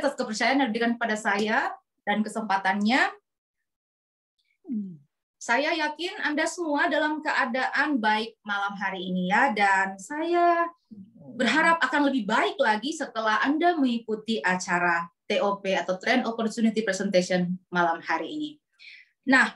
atas kepercayaan yang diberikan kepada saya dan kesempatannya. Saya yakin Anda semua dalam keadaan baik malam hari ini ya, dan saya berharap akan lebih baik lagi setelah Anda mengikuti acara TOP atau Trend Opportunity Presentation malam hari ini. Nah,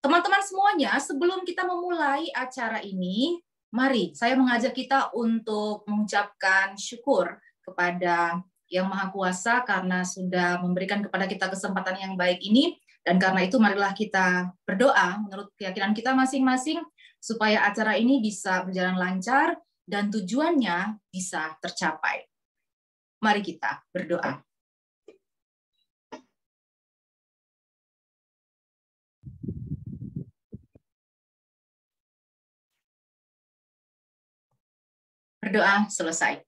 teman-teman semuanya, sebelum kita memulai acara ini, mari saya mengajak kita untuk mengucapkan syukur kepada Yang Maha Kuasa karena sudah memberikan kepada kita kesempatan yang baik ini. Dan karena itu marilah kita berdoa menurut keyakinan kita masing-masing supaya acara ini bisa berjalan lancar dan tujuannya bisa tercapai. Mari kita berdoa. Berdoa selesai.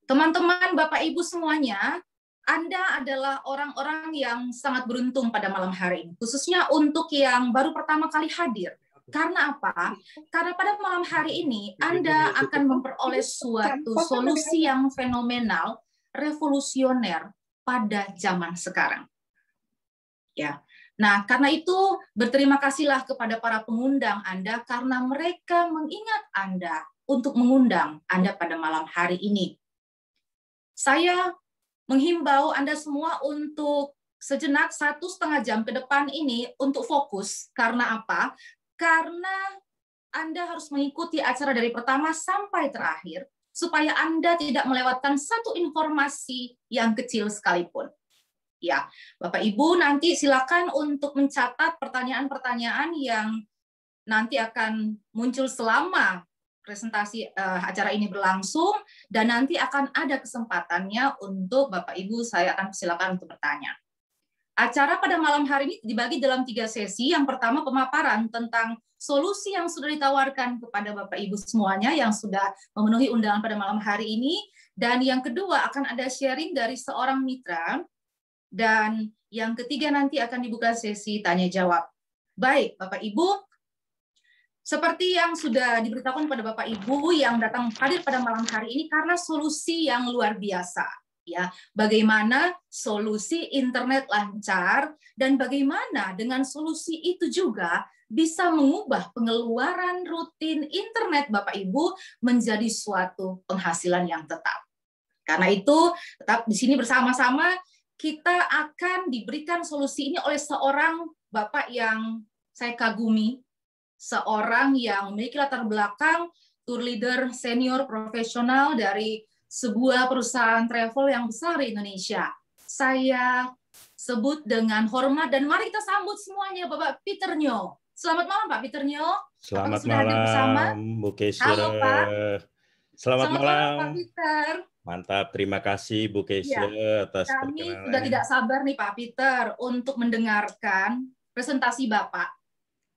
Teman-teman, Bapak Ibu semuanya, Anda adalah orang-orang yang sangat beruntung pada malam hari ini, khususnya untuk yang baru pertama kali hadir. Karena apa? Karena pada malam hari ini Anda akan memperoleh suatu solusi yang fenomenal, revolusioner pada zaman sekarang. Ya. Nah, karena itu berterima kasihlah kepada para pengundang Anda karena mereka mengingat Anda untuk mengundang Anda pada malam hari ini. Saya menghimbau Anda semua untuk sejenak 1,5 jam ke depan ini untuk fokus. Karena apa? Karena Anda harus mengikuti acara dari pertama sampai terakhir, supaya Anda tidak melewatkan satu informasi yang kecil sekalipun. Ya, Bapak Ibu nanti silakan untuk mencatat pertanyaan-pertanyaan yang nanti akan muncul selama presentasi acara ini berlangsung, dan nanti akan ada kesempatannya untuk Bapak Ibu, saya akan silakan untuk bertanya. Acara pada malam hari ini dibagi dalam 3 sesi. Yang pertama pemaparan tentang solusi yang sudah ditawarkan kepada Bapak Ibu semuanya yang sudah memenuhi undangan pada malam hari ini, dan yang kedua akan ada sharing dari seorang mitra, dan yang ketiga nanti akan dibuka sesi tanya jawab. Baik, Bapak Ibu, seperti yang sudah diberitakan pada Bapak Ibu yang datang hadir pada malam hari ini karena solusi yang luar biasa, ya. Bagaimana solusi internet lancar dan bagaimana dengan solusi itu juga bisa mengubah pengeluaran rutin internet Bapak Ibu menjadi suatu penghasilan yang tetap. Karena itu tetap di sini bersama-sama kita akan diberikan solusi ini oleh seorang Bapak yang saya kagumi, seorang yang memiliki latar belakang tour leader senior profesional dari sebuah perusahaan travel yang besar di Indonesia. Saya sebut dengan hormat dan mari kita sambut semuanya Bapak Peter Nyo. Selamat malam Pak Peter Nyo. Selamat malam Bu Keisha. Halo Pak. Selamat malam Pak Peter. Mantap, terima kasih Bu Keisha atas Kami perkenalan. sudah tidak sabar nih Pak Peter untuk mendengarkan presentasi Bapak.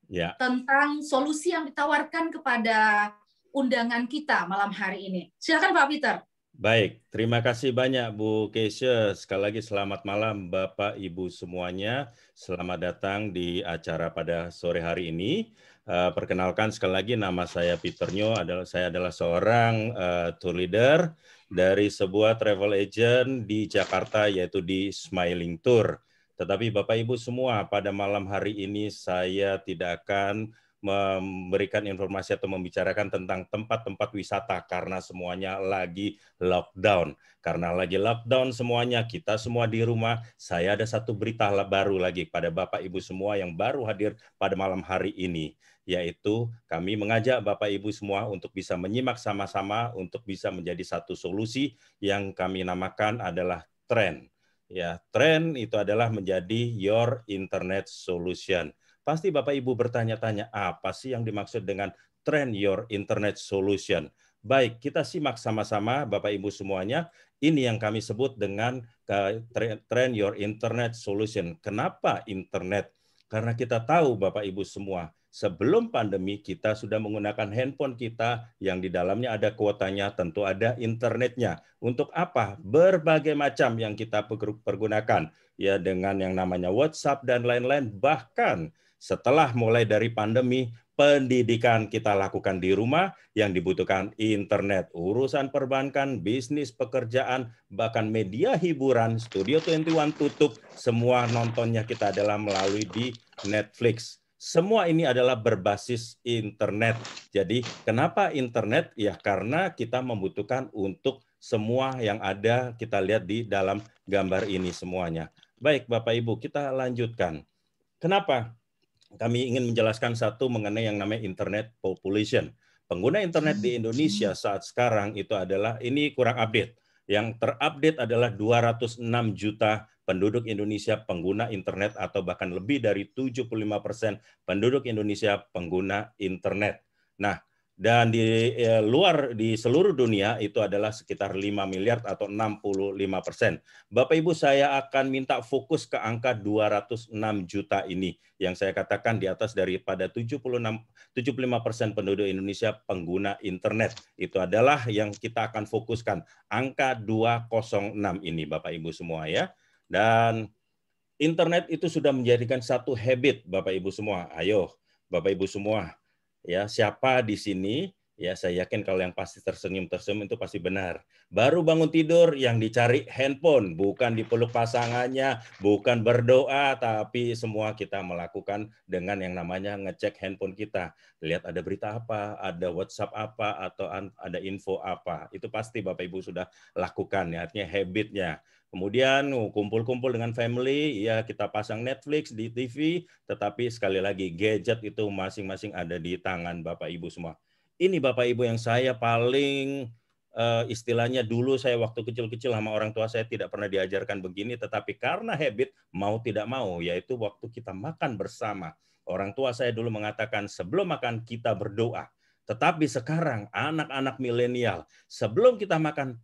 Ya. Tentang solusi yang ditawarkan kepada undangan kita malam hari ini. Silakan Pak Peter. Baik, terima kasih banyak Bu Keisha. Sekali lagi selamat malam Bapak Ibu semuanya. Selamat datang di acara pada sore hari ini. Perkenalkan sekali lagi nama saya Peter Nyo, saya adalah seorang tour leader dari sebuah travel agent di Jakarta yaitu di Smiling Tour. Tetapi Bapak Ibu semua, pada malam hari ini saya tidak akan memberikan informasi atau membicarakan tentang tempat-tempat wisata karena semuanya lagi lockdown. Karena lagi lockdown semuanya, kita semua di rumah, saya ada satu berita baru lagi pada Bapak Ibu semua yang baru hadir pada malam hari ini, yaitu kami mengajak Bapak Ibu semua untuk bisa menyimak sama-sama untuk bisa menjadi satu solusi yang kami namakan adalah Trend. Ya, Trend itu adalah menjadi your internet solution. Pasti Bapak Ibu bertanya-tanya, apa sih yang dimaksud dengan Trend your internet solution? Baik, kita simak sama-sama Bapak Ibu semuanya. Ini yang kami sebut dengan Trend your internet solution. Kenapa internet? Karena kita tahu Bapak Ibu semua, sebelum pandemi kita sudah menggunakan handphone kita yang di dalamnya ada kuotanya, tentu ada internetnya. Untuk apa? Berbagai macam yang kita pergunakan, ya, dengan yang namanya WhatsApp dan lain-lain. Bahkan setelah mulai dari pandemi, pendidikan kita lakukan di rumah, yang dibutuhkan internet, urusan perbankan, bisnis, pekerjaan, bahkan media hiburan, Studio 21 tutup, semua nontonnya kita adalah melalui di Netflix. Semua ini adalah berbasis internet. Jadi kenapa internet? Ya karena kita membutuhkan untuk semua yang ada kita lihat di dalam gambar ini semuanya. Baik Bapak Ibu, kita lanjutkan. Kenapa? Kami ingin menjelaskan satu mengenai yang namanya internet population. Pengguna internet di Indonesia saat sekarang itu adalah, ini kurang update. Yang terupdate adalah 206 juta penduduk Indonesia pengguna internet, atau bahkan lebih dari 75% penduduk Indonesia pengguna internet. Nah, dan di luar, di seluruh dunia itu adalah sekitar 5 miliar atau 65%. Bapak Ibu, saya akan minta fokus ke angka 206 juta ini yang saya katakan di atas daripada 75% penduduk Indonesia pengguna internet. Itu adalah yang kita akan fokuskan, angka 206 ini Bapak Ibu semua ya. Dan internet itu sudah menjadikan satu habit Bapak Ibu semua. Ayo Bapak Ibu semua, ya siapa di sini, ya saya yakin kalau yang pasti tersenyum itu pasti benar. Baru bangun tidur yang dicari handphone, bukan dipeluk pasangannya, bukan berdoa, tapi semua kita melakukan dengan yang namanya ngecek handphone kita. Lihat ada berita apa, ada WhatsApp apa, atau ada info apa. Itu pasti Bapak Ibu sudah lakukan, ya, artinya habitnya. Kemudian kumpul-kumpul dengan family, ya kita pasang Netflix di TV, tetapi sekali lagi gadget itu masing-masing ada di tangan Bapak Ibu semua. Ini Bapak Ibu yang saya paling istilahnya dulu saya waktu kecil-kecil sama orang tua saya tidak pernah diajarkan begini, tetapi karena habit mau tidak mau, yaitu waktu kita makan bersama. Orang tua saya dulu mengatakan sebelum makan kita berdoa. Tetapi sekarang anak-anak milenial sebelum kita makan,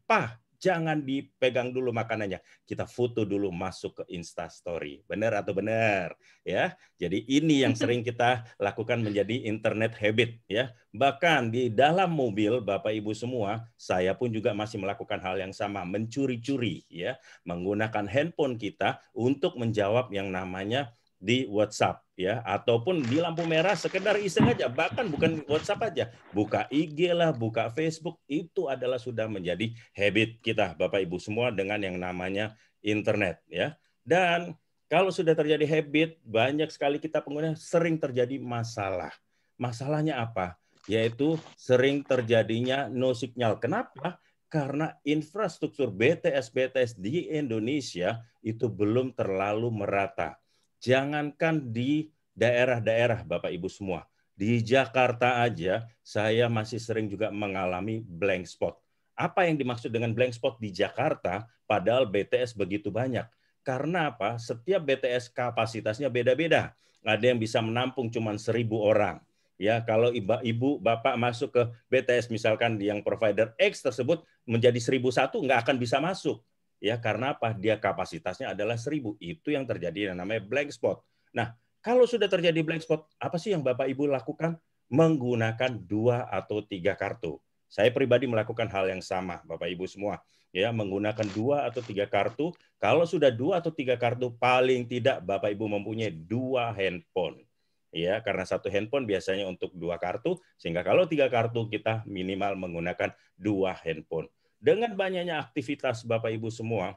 jangan dipegang dulu makanannya. Kita foto dulu masuk ke Insta Story. Benar atau benar? Ya. Jadi ini yang sering kita lakukan menjadi internet habit ya. Bahkan di dalam mobil Bapak Ibu semua, saya pun juga masih melakukan hal yang sama, mencuri-curi ya, menggunakan handphone kita untuk menjawab yang namanya di WhatsApp ya, ataupun di lampu merah sekedar iseng aja, bahkan bukan WhatsApp aja, buka IG lah, buka Facebook, itu adalah sudah menjadi habit kita Bapak Ibu semua dengan yang namanya internet ya. Dan kalau sudah terjadi habit, banyak sekali kita pengguna sering terjadi masalah. Masalahnya apa? Yaitu sering terjadinya no signal. Kenapa? Karena infrastruktur BTS di Indonesia itu belum terlalu merata. Jangankan di daerah-daerah Bapak Ibu semua, di Jakarta aja saya masih sering juga mengalami blank spot. Apa yang dimaksud dengan blank spot di Jakarta padahal BTS begitu banyak? Karena apa? Setiap BTS kapasitasnya beda-beda. Ada yang bisa menampung cuma 1.000 orang. Ya, kalau ibu bapak masuk ke BTS misalkan yang provider X tersebut menjadi 1.001 nggak akan bisa masuk. Ya, karena apa? Dia kapasitasnya adalah 1.000. Itu yang terjadi yang namanya blank spot. Nah, kalau sudah terjadi blank spot, apa sih yang Bapak Ibu lakukan? Menggunakan 2 atau 3 kartu. Saya pribadi melakukan hal yang sama, Bapak Ibu semua. Ya, menggunakan 2 atau 3 kartu. Kalau sudah 2 atau 3 kartu, paling tidak Bapak Ibu mempunyai 2 handphone. Ya, karena satu handphone biasanya untuk 2 kartu, sehingga kalau 3 kartu kita minimal menggunakan 2 handphone. Dengan banyaknya aktivitas Bapak Ibu semua,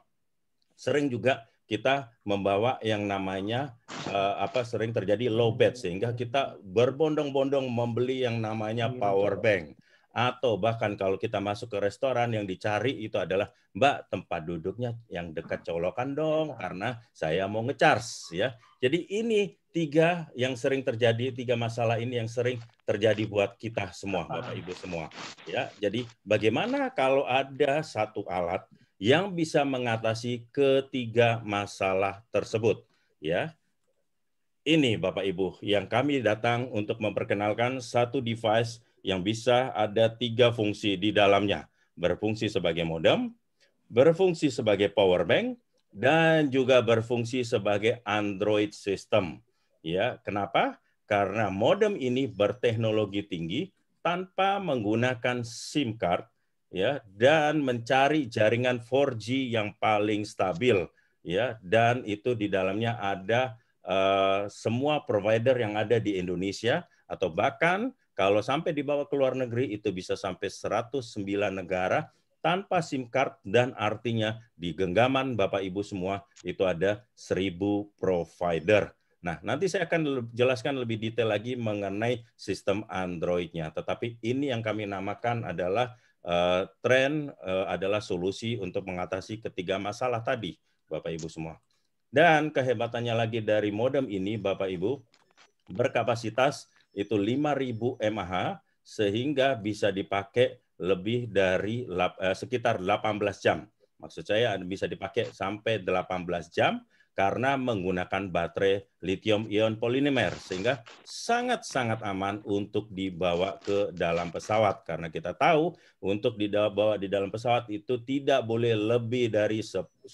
sering juga kita membawa yang namanya sering terjadi low bat, sehingga kita berbondong-bondong membeli yang namanya power bank. Atau bahkan kalau kita masuk ke restoran, yang dicari itu adalah, Mbak, tempat duduknya yang dekat colokan dong, karena saya mau ngecharge ya. Jadi ini 3 yang sering terjadi, 3 masalah ini yang sering terjadi buat kita semua, Bapak Ibu semua. Ya, jadi bagaimana kalau ada satu alat yang bisa mengatasi ketiga masalah tersebut ya. Ini Bapak Ibu yang kami datang untuk memperkenalkan satu device yang bisa ada 3 fungsi di dalamnya. Berfungsi sebagai modem, berfungsi sebagai power bank, dan juga berfungsi sebagai Android system. Ya, kenapa? Karena modem ini berteknologi tinggi tanpa menggunakan SIM card ya, dan mencari jaringan 4G yang paling stabil ya, dan itu di dalamnya ada semua provider yang ada di Indonesia, atau bahkan kalau sampai dibawa ke luar negeri itu bisa sampai 109 negara tanpa SIM card, dan artinya di genggaman Bapak Ibu semua itu ada 1000 provider. Nah, nanti saya akan jelaskan lebih detail lagi mengenai sistem Android-nya. Tetapi ini yang kami namakan adalah tren adalah solusi untuk mengatasi ketiga masalah tadi, Bapak Ibu semua. Dan kehebatannya lagi dari modem ini, Bapak Ibu, berkapasitas itu 5.000 mAh sehingga bisa dipakai lebih dari sekitar 18 jam. Maksud saya bisa dipakai sampai 18 jam karena menggunakan baterai lithium ion polimer sehingga sangat-sangat aman untuk dibawa ke dalam pesawat, karena kita tahu untuk dibawa di dalam pesawat itu tidak boleh lebih dari 10.000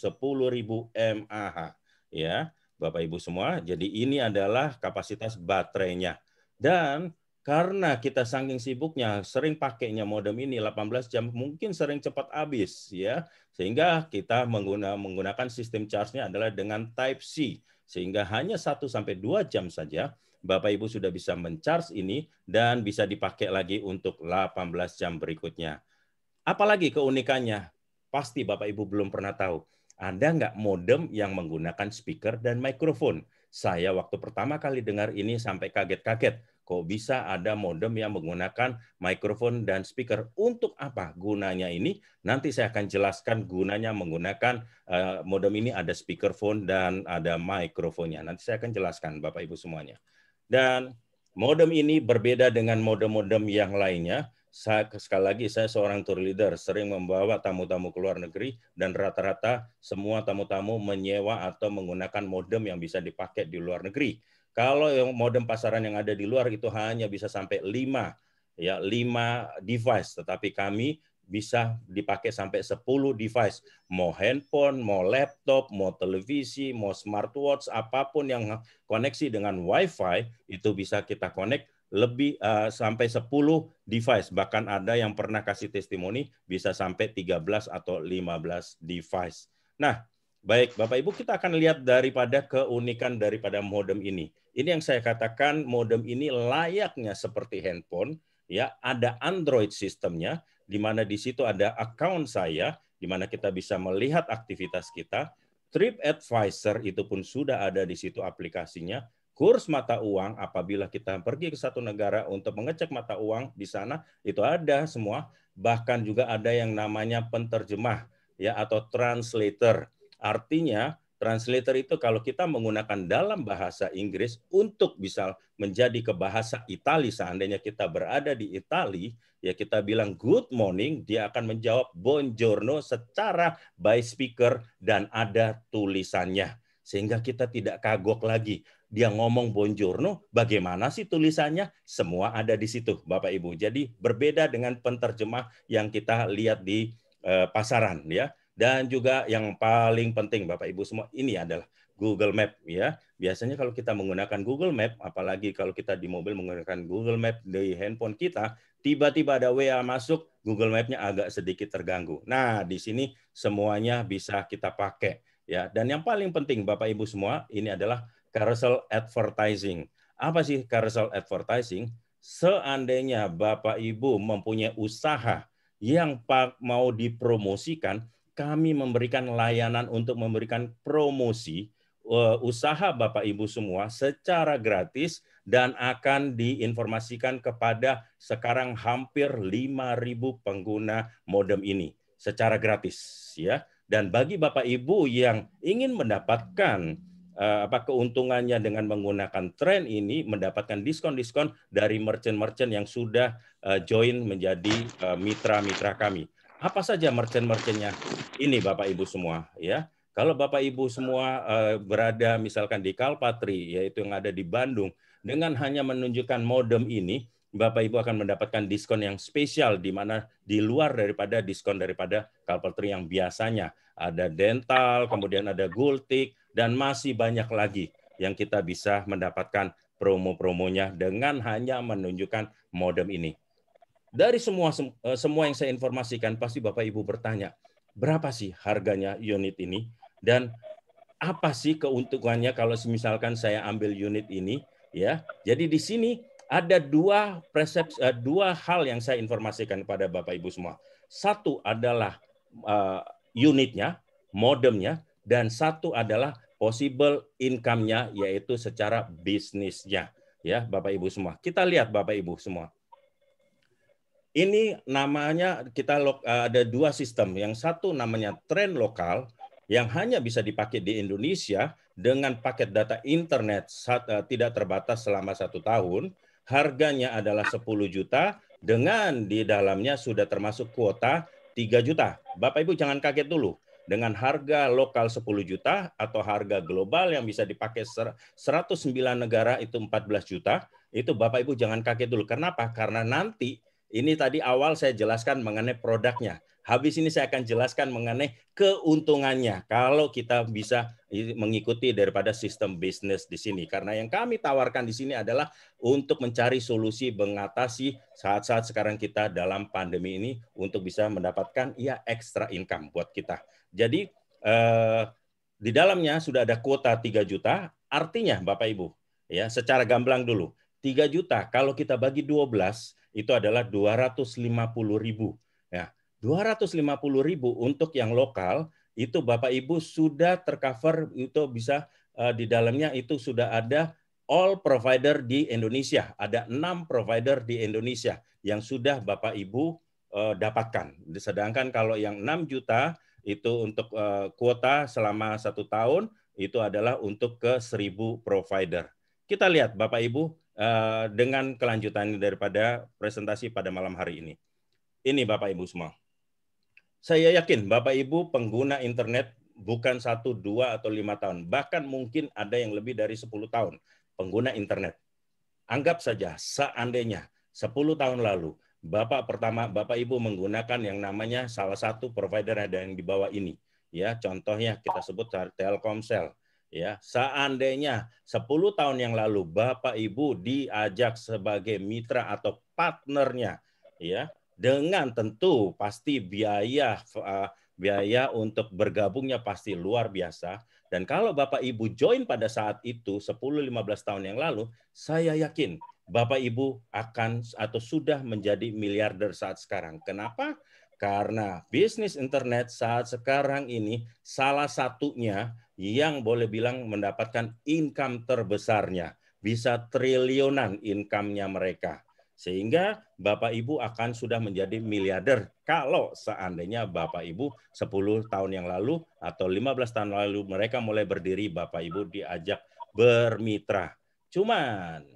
mAh ya. Bapak Ibu semua, jadi ini adalah kapasitas baterainya. Dan karena kita saking sibuknya sering pakainya modem ini 18 jam, mungkin sering cepat habis ya. Sehingga kita menggunakan sistem charge-nya adalah dengan Type C. Sehingga hanya 1 sampai 2 jam saja Bapak Ibu sudah bisa men-charge ini dan bisa dipakai lagi untuk 18 jam berikutnya. Apalagi keunikannya? Pasti Bapak Ibu belum pernah tahu. Ada nggak modem yang menggunakan speaker dan mikrofon? Saya waktu pertama kali dengar ini sampai kaget-kaget. Kok bisa ada modem yang menggunakan mikrofon dan speaker? Untuk apa gunanya ini? Nanti saya akan jelaskan gunanya menggunakan modem ini, ada speakerphone dan ada mikrofonnya. Nanti saya akan jelaskan Bapak Ibu semuanya. Dan modem ini berbeda dengan modem-modem yang lainnya. Sekali lagi, saya seorang tour leader, sering membawa tamu-tamu ke luar negeri, dan rata-rata semua tamu-tamu menyewa atau menggunakan modem yang bisa dipakai di luar negeri. Kalau yang modem pasaran yang ada di luar itu hanya bisa sampai 5 device, tetapi kami bisa dipakai sampai 10 device. Mau handphone, mau laptop, mau televisi, mau smartwatch, apapun yang koneksi dengan Wi-Fi, itu bisa kita connect lebih sampai 10 device. Bahkan ada yang pernah kasih testimoni bisa sampai 13 atau 15 device. Nah, baik Bapak Ibu, kita akan lihat daripada keunikan daripada modem ini. Ini yang saya katakan, modem ini layaknya seperti handphone, ya, ada Android sistemnya, di mana di situ ada account saya, di mana kita bisa melihat aktivitas kita. TripAdvisor itu pun sudah ada di situ aplikasinya. Kurs mata uang, apabila kita pergi ke satu negara untuk mengecek mata uang di sana, itu ada semua. Bahkan juga ada yang namanya penterjemah ya, atau translator. Artinya translator itu kalau kita menggunakan dalam bahasa Inggris untuk bisa menjadi ke bahasa Itali, seandainya kita berada di Itali, ya kita bilang good morning, dia akan menjawab buongiorno secara by speaker dan ada tulisannya. Sehingga kita tidak kagok lagi. Dia ngomong buongiorno, bagaimana sih tulisannya? Semua ada di situ, Bapak Ibu. Jadi berbeda dengan penterjemah yang kita lihat di pasaran ya. Dan juga yang paling penting Bapak Ibu semua, ini adalah Google Map ya. Biasanya kalau kita menggunakan Google Map, apalagi kalau kita di mobil menggunakan Google Map di handphone kita, tiba-tiba ada WA masuk, Google Map-nya agak sedikit terganggu. Nah, di sini semuanya bisa kita pakai ya. Dan yang paling penting Bapak Ibu semua, ini adalah carousel advertising. Apa sih carousel advertising? Seandainya Bapak Ibu mempunyai usaha yang mau dipromosikan, kami memberikan layanan untuk memberikan promosi usaha Bapak Ibu semua secara gratis dan akan diinformasikan kepada sekarang hampir 5.000 pengguna modem ini secara gratis ya. Dan bagi Bapak Ibu yang ingin mendapatkan keuntungannya dengan menggunakan tren ini, mendapatkan diskon-diskon dari merchant-merchant yang sudah join menjadi mitra-mitra kami. Apa saja merchant-merchantnya? Ini Bapak Ibu semua ya. Kalau Bapak Ibu semua berada misalkan di Kalpatri, yaitu yang ada di Bandung, dengan hanya menunjukkan modem ini, Bapak Ibu akan mendapatkan diskon yang spesial, di mana di luar daripada diskon daripada Kalpatri yang biasanya. Ada dental, kemudian ada gultik, dan masih banyak lagi yang kita bisa mendapatkan promo-promonya dengan hanya menunjukkan modem ini. Dari semua yang saya informasikan, pasti Bapak Ibu bertanya, berapa sih harganya unit ini? Dan apa sih keuntungannya kalau misalkan saya ambil unit ini? Ya, jadi di sini Ada dua hal yang saya informasikan kepada Bapak Ibu semua. Satu adalah unitnya, modemnya, dan satu adalah possible income-nya, yaitu secara bisnisnya. Ya, Bapak Ibu semua. Kita lihat Bapak Ibu semua. Ini namanya ada dua sistem. Yang satu namanya tren lokal yang hanya bisa dipakai di Indonesia dengan paket data internet tidak terbatas selama 1 tahun. Harganya adalah 10 juta dengan di dalamnya sudah termasuk kuota 3 juta. Bapak Ibu jangan kaget dulu. Dengan harga lokal 10 juta atau harga global yang bisa dipakai 109 negara itu 14 juta. Itu Bapak Ibu jangan kaget dulu. Kenapa? Karena nanti ini tadi awal saya jelaskan mengenai produknya. Habis ini saya akan jelaskan mengenai keuntungannya kalau kita bisa mengikuti daripada sistem bisnis di sini. Karena yang kami tawarkan di sini adalah untuk mencari solusi mengatasi saat-saat sekarang kita dalam pandemi ini untuk bisa mendapatkan extra income buat kita. Jadi di dalamnya sudah ada kuota 3 juta, artinya Bapak Ibu, ya secara gamblang dulu, 3 juta kalau kita bagi 12 itu adalah 250.000. Ya, 250.000 untuk yang lokal itu Bapak Ibu sudah tercover, itu bisa di dalamnya itu sudah ada all provider di Indonesia. Ada 6 provider di Indonesia yang sudah Bapak Ibu dapatkan. Sedangkan kalau yang 6 juta itu untuk kuota selama 1 tahun itu adalah untuk ke 1.000 provider. Kita lihat Bapak Ibu dengan kelanjutan daripada presentasi pada malam hari ini. Ini Bapak Ibu semua. Saya yakin Bapak Ibu pengguna internet bukan 1, 2, atau 5 tahun. Bahkan mungkin ada yang lebih dari 10 tahun pengguna internet. Anggap saja seandainya 10 tahun lalu Bapak Ibu menggunakan yang namanya salah satu provider ada yang di bawah ini. Ya, contohnya kita sebut Telkomsel. Ya, seandainya 10 tahun yang lalu Bapak Ibu diajak sebagai mitra atau partnernya, ya, dengan tentu pasti biaya untuk bergabungnya pasti luar biasa. Dan kalau Bapak Ibu join pada saat itu 10-15 tahun yang lalu, saya yakin Bapak Ibu akan atau sudah menjadi miliarder saat sekarang. Kenapa? Karena bisnis internet saat sekarang ini salah satunya yang boleh bilang mendapatkan income terbesarnya. Bisa triliunan income-nya mereka. Sehingga Bapak Ibu akan sudah menjadi miliarder kalau seandainya Bapak Ibu 10 tahun yang lalu atau 15 tahun lalu mereka mulai berdiri, Bapak Ibu diajak bermitra. Cuman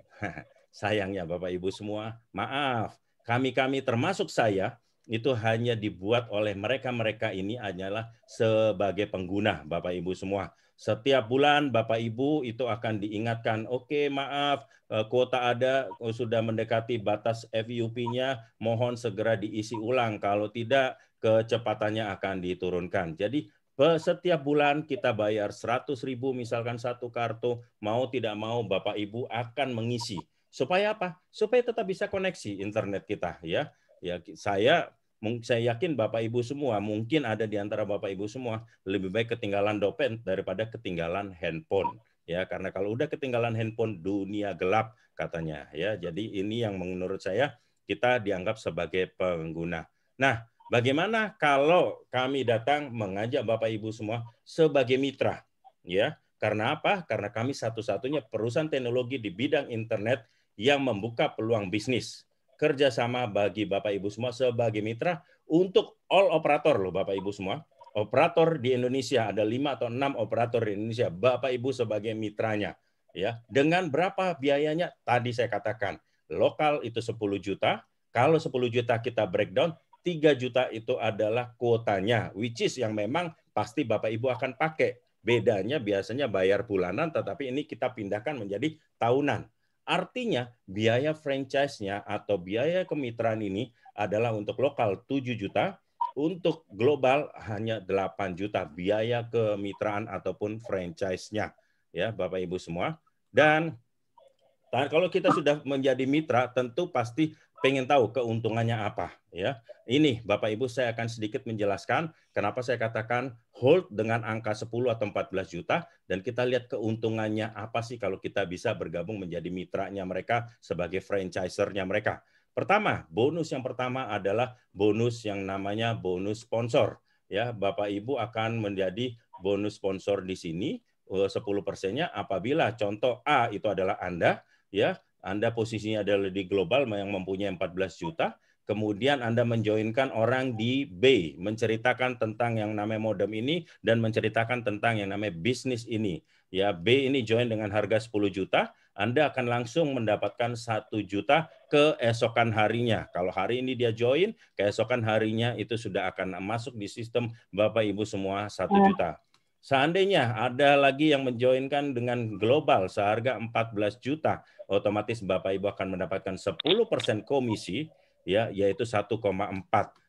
sayangnya Bapak Ibu semua, maaf, kami termasuk saya, itu hanya dibuat oleh mereka ini hanyalah sebagai pengguna Bapak Ibu semua. Setiap bulan Bapak Ibu itu akan diingatkan, oke, maaf, kuota ada sudah mendekati batas FUP-nya, mohon segera diisi ulang. Kalau tidak, kecepatannya akan diturunkan. Jadi setiap bulan kita bayar 100.000 misalkan satu kartu, mau tidak mau Bapak Ibu akan mengisi. Supaya apa? Supaya tetap bisa koneksi internet kita, ya. Ya, saya yakin Bapak Ibu semua, mungkin ada di antara Bapak Ibu semua lebih baik ketinggalan dompet daripada ketinggalan handphone, ya, karena kalau udah ketinggalan handphone dunia gelap katanya, ya. Jadi ini yang menurut saya kita dianggap sebagai pengguna. Nah, bagaimana kalau kami datang mengajak Bapak Ibu semua sebagai mitra, ya? Karena apa? Karena kami satu-satunya perusahaan teknologi di bidang internet yang membuka peluang bisnis kerjasama bagi Bapak Ibu semua sebagai mitra untuk all operator loh Bapak Ibu semua. Operator di Indonesia ada 5 atau 6 operator di Indonesia. Bapak Ibu sebagai mitranya, ya. Dengan berapa biayanya? Tadi saya katakan lokal itu 10 juta. Kalau 10 juta kita breakdown, 3 juta itu adalah kuotanya, which is yang memang pasti Bapak Ibu akan pakai. Bedanya biasanya bayar bulanan, tetapi ini kita pindahkan menjadi tahunan. Artinya biaya franchise-nya atau biaya kemitraan ini adalah untuk lokal 7 juta, untuk global hanya 8 juta biaya kemitraan ataupun franchise-nya, ya Bapak Ibu semua. Dan kalau kita sudah menjadi mitra, tentu pasti pengen tahu keuntungannya apa ya. Ini Bapak Ibu saya akan sedikit menjelaskan kenapa saya katakan hold dengan angka 10 atau 14 juta dan kita lihat keuntungannya apa sih kalau kita bisa bergabung menjadi mitranya mereka sebagai franchisernya mereka. Pertama, bonus yang pertama adalah bonus yang namanya bonus sponsor. Ya, Bapak Ibu akan menjadi bonus sponsor di sini 10%-nya apabila contoh A itu adalah Anda, ya, Anda posisinya adalah di global yang mempunyai 14 juta, kemudian Anda menjoinkan orang di B, menceritakan tentang yang namanya modem ini dan menceritakan tentang yang namanya bisnis ini. Ya, B ini join dengan harga 10 juta, Anda akan langsung mendapatkan 1 juta keesokan harinya. Kalau hari ini dia join, keesokan harinya itu sudah akan masuk di sistem Bapak Ibu semua 1 juta. Seandainya ada lagi yang menjoinkan dengan global seharga 14 juta, otomatis Bapak Ibu akan mendapatkan 10% komisi, ya, yaitu 1,4.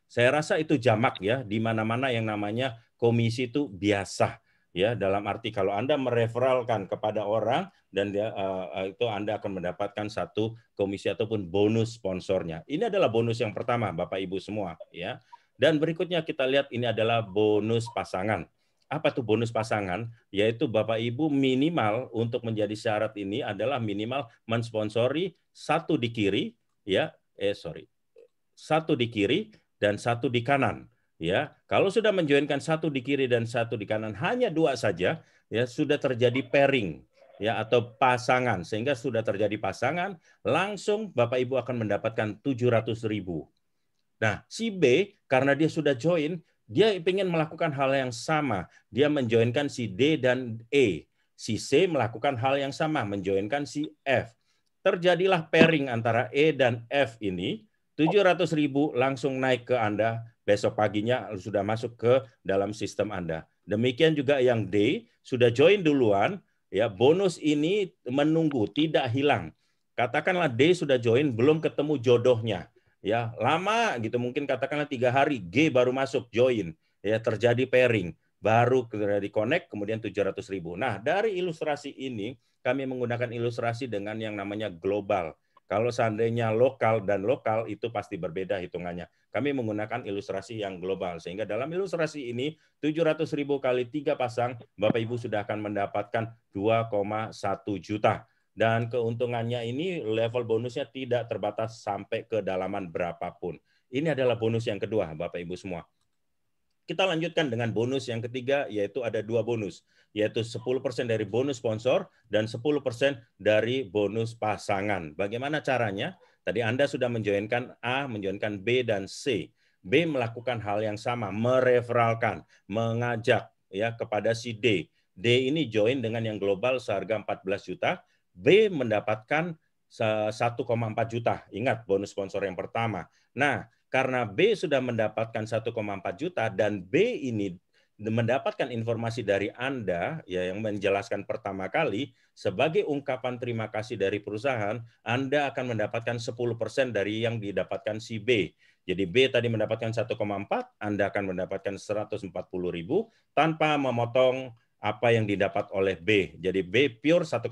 Saya rasa itu jamak ya, di mana-mana yang namanya komisi itu biasa. Ya, dalam arti kalau Anda mereferalkan kepada orang dan dia, itu Anda akan mendapatkan satu komisi ataupun bonus sponsornya. Ini adalah bonus yang pertama, Bapak Ibu semua, ya. Dan berikutnya kita lihat ini adalah bonus pasangan. Apa tuh bonus pasangan? Yaitu Bapak Ibu minimal untuk menjadi syarat ini adalah minimal mensponsori satu di kiri, ya, satu di kiri dan satu di kanan. Ya, kalau sudah menjoinkan satu di kiri dan satu di kanan, hanya dua saja, ya sudah terjadi pairing, ya atau pasangan, sehingga sudah terjadi pasangan, langsung Bapak Ibu akan mendapatkan 700.000. Nah, si B karena dia sudah join, dia ingin melakukan hal yang sama. Dia menjoinkan si D dan E. Si C melakukan hal yang sama, menjoinkan si F. Terjadilah pairing antara E dan F ini, 700.000 langsung naik ke Anda, besok paginya sudah masuk ke dalam sistem Anda. Demikian juga yang D, sudah join duluan, ya bonus ini menunggu, tidak hilang. Katakanlah D sudah join, belum ketemu jodohnya. Ya lama gitu, mungkin katakanlah 3 hari G baru masuk join, ya terjadi pairing, baru terjadi connect, kemudian 700.000. Nah, dari ilustrasi ini kami menggunakan ilustrasi dengan yang namanya global. Kalau seandainya lokal dan lokal itu pasti berbeda hitungannya. Kami menggunakan ilustrasi yang global, sehingga dalam ilustrasi ini 700.000 kali 3 pasang, Bapak Ibu sudah akan mendapatkan 2,1 juta. Dan keuntungannya ini level bonusnya tidak terbatas sampai kedalaman berapapun. Ini adalah bonus yang kedua, Bapak Ibu semua. Kita lanjutkan dengan bonus yang ketiga, yaitu ada 2 bonus, yaitu 10% dari bonus sponsor dan 10% dari bonus pasangan. Bagaimana caranya? Tadi Anda sudah menjoinkan A, menjoinkan B, dan C. B melakukan hal yang sama, mereferalkan, mengajak ya kepada si D. D ini join dengan yang global seharga 14 juta, B mendapatkan 1,4 juta. Ingat bonus sponsor yang pertama. Nah, karena B sudah mendapatkan 1,4 juta dan B ini mendapatkan informasi dari Anda ya yang menjelaskan pertama kali sebagai ungkapan terima kasih dari perusahaan, Anda akan mendapatkan 10% dari yang didapatkan si B. Jadi B tadi mendapatkan 1,4, Anda akan mendapatkan 140.000 tanpa memotong apa yang didapat oleh B. Jadi B pure 1,4,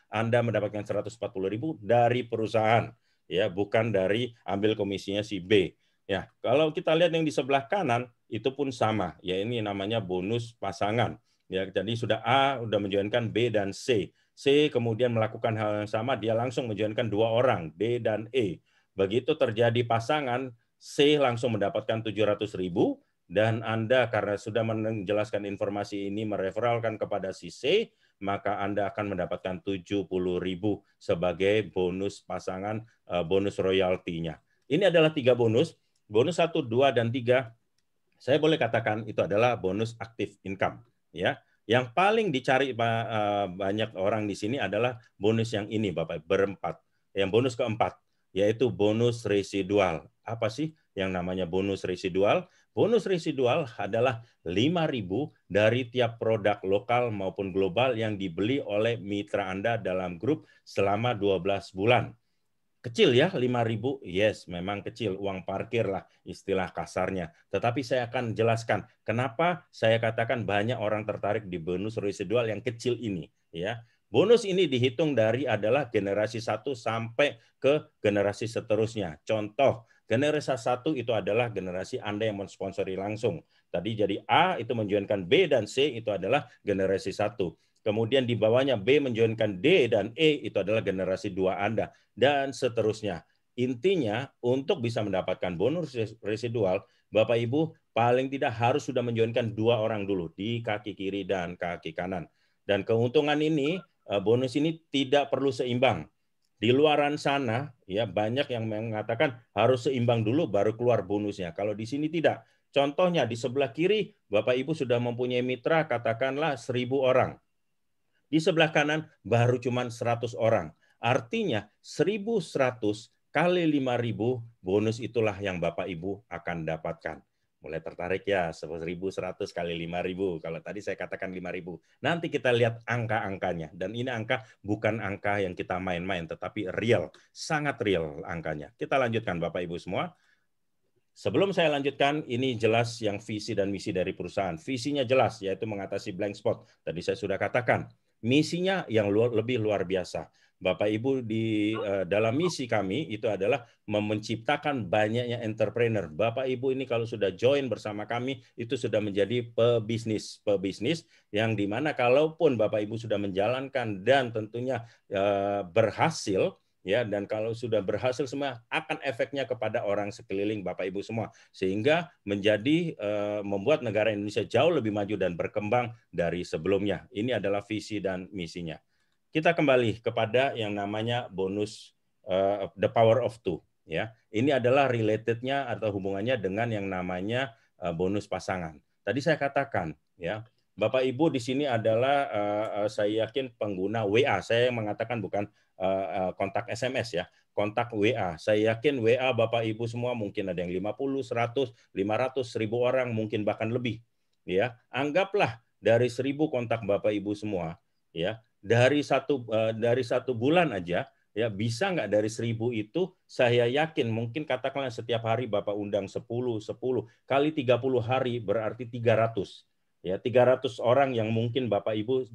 Anda mendapatkan 140.000 dari perusahaan, ya, bukan dari ambil komisinya si B. Ya, kalau kita lihat yang di sebelah kanan itu pun sama, ya ini namanya bonus pasangan. Ya, jadi sudah A sudah menjoinkan B dan C. C kemudian melakukan hal yang sama, dia langsung menjoinkan 2 orang, D dan E. Begitu terjadi pasangan, C langsung mendapatkan 700.000. Dan Anda karena sudah menjelaskan informasi ini mereferalkan kepada si C, maka Anda akan mendapatkan 70.000 sebagai bonus pasangan, bonus royaltinya. Ini adalah 3 bonus. Bonus 1, 2, dan 3, saya boleh katakan itu adalah bonus active income. Ya, yang paling dicari banyak orang di sini adalah bonus yang ini, Bapak, berempat. Yang bonus keempat, yaitu bonus residual. Apa sih yang namanya bonus residual? Bonus residual adalah 5.000 dari tiap produk lokal maupun global yang dibeli oleh mitra Anda dalam grup selama 12 bulan. Kecil ya, 5.000, yes, memang kecil, uang parkir lah istilah kasarnya. Tetapi saya akan jelaskan kenapa saya katakan banyak orang tertarik di bonus residual yang kecil ini. Ya, Bonus ini dihitung dari adalah generasi 1 sampai ke generasi seterusnya. Contoh, generasi 1 itu adalah generasi Anda yang mensponsori langsung. Tadi jadi A itu menjoinkan B dan C itu adalah generasi 1. Kemudian di bawahnya B menjoinkan D dan E itu adalah generasi 2 Anda dan seterusnya. Intinya untuk bisa mendapatkan bonus residual, Bapak Ibu paling tidak harus sudah menjoinkan 2 orang dulu di kaki kiri dan kaki kanan. Dan keuntungan ini, bonus ini tidak perlu seimbang. Di luaran sana ya banyak yang mengatakan harus seimbang dulu baru keluar bonusnya. Kalau di sini tidak. Contohnya di sebelah kiri Bapak Ibu sudah mempunyai mitra katakanlah 1.000 orang. Di sebelah kanan baru cuma 100 orang. Artinya 1.100 kali 5.000 bonus itulah yang Bapak Ibu akan dapatkan. Mulai tertarik ya, 1.100 kali 5.000. Kalau tadi saya katakan 5.000. Nanti kita lihat angka-angkanya. Dan ini angka bukan angka yang kita main-main, tetapi real. Sangat real angkanya. Kita lanjutkan Bapak Ibu semua. Sebelum saya lanjutkan, ini jelas yang visi dan misi dari perusahaan. Visinya jelas, yaitu mengatasi blank spot. Tadi saya sudah katakan. Misinya yang lebih luar biasa. Bapak Ibu di dalam misi kami itu adalah menciptakan banyaknya entrepreneur. Bapak Ibu ini kalau sudah join bersama kami itu sudah menjadi pebisnis yang dimana kalaupun Bapak Ibu sudah menjalankan dan tentunya berhasil ya, dan kalau sudah berhasil semua akan efeknya kepada orang sekeliling Bapak Ibu semua sehingga menjadi membuat negara Indonesia jauh lebih maju dan berkembang dari sebelumnya. Ini adalah visi dan misinya. Kita kembali kepada yang namanya bonus the power of two ya. Ini adalah relatednya atau hubungannya dengan yang namanya bonus pasangan. Tadi saya katakan ya, Bapak Ibu di sini adalah saya yakin pengguna WA. Saya mengatakan bukan kontak SMS ya, kontak WA. Saya yakin WA Bapak Ibu semua mungkin ada yang 50, 100, 500, 1.000 orang, mungkin bahkan lebih. Ya, anggaplah dari 1.000 kontak Bapak Ibu semua, ya, dari satu bulan aja, ya bisa nggak dari 1.000 itu, saya yakin mungkin katakanlah setiap hari Bapak undang 10 kali 30 hari berarti 300. Ya, 300 orang yang mungkin Bapak Ibu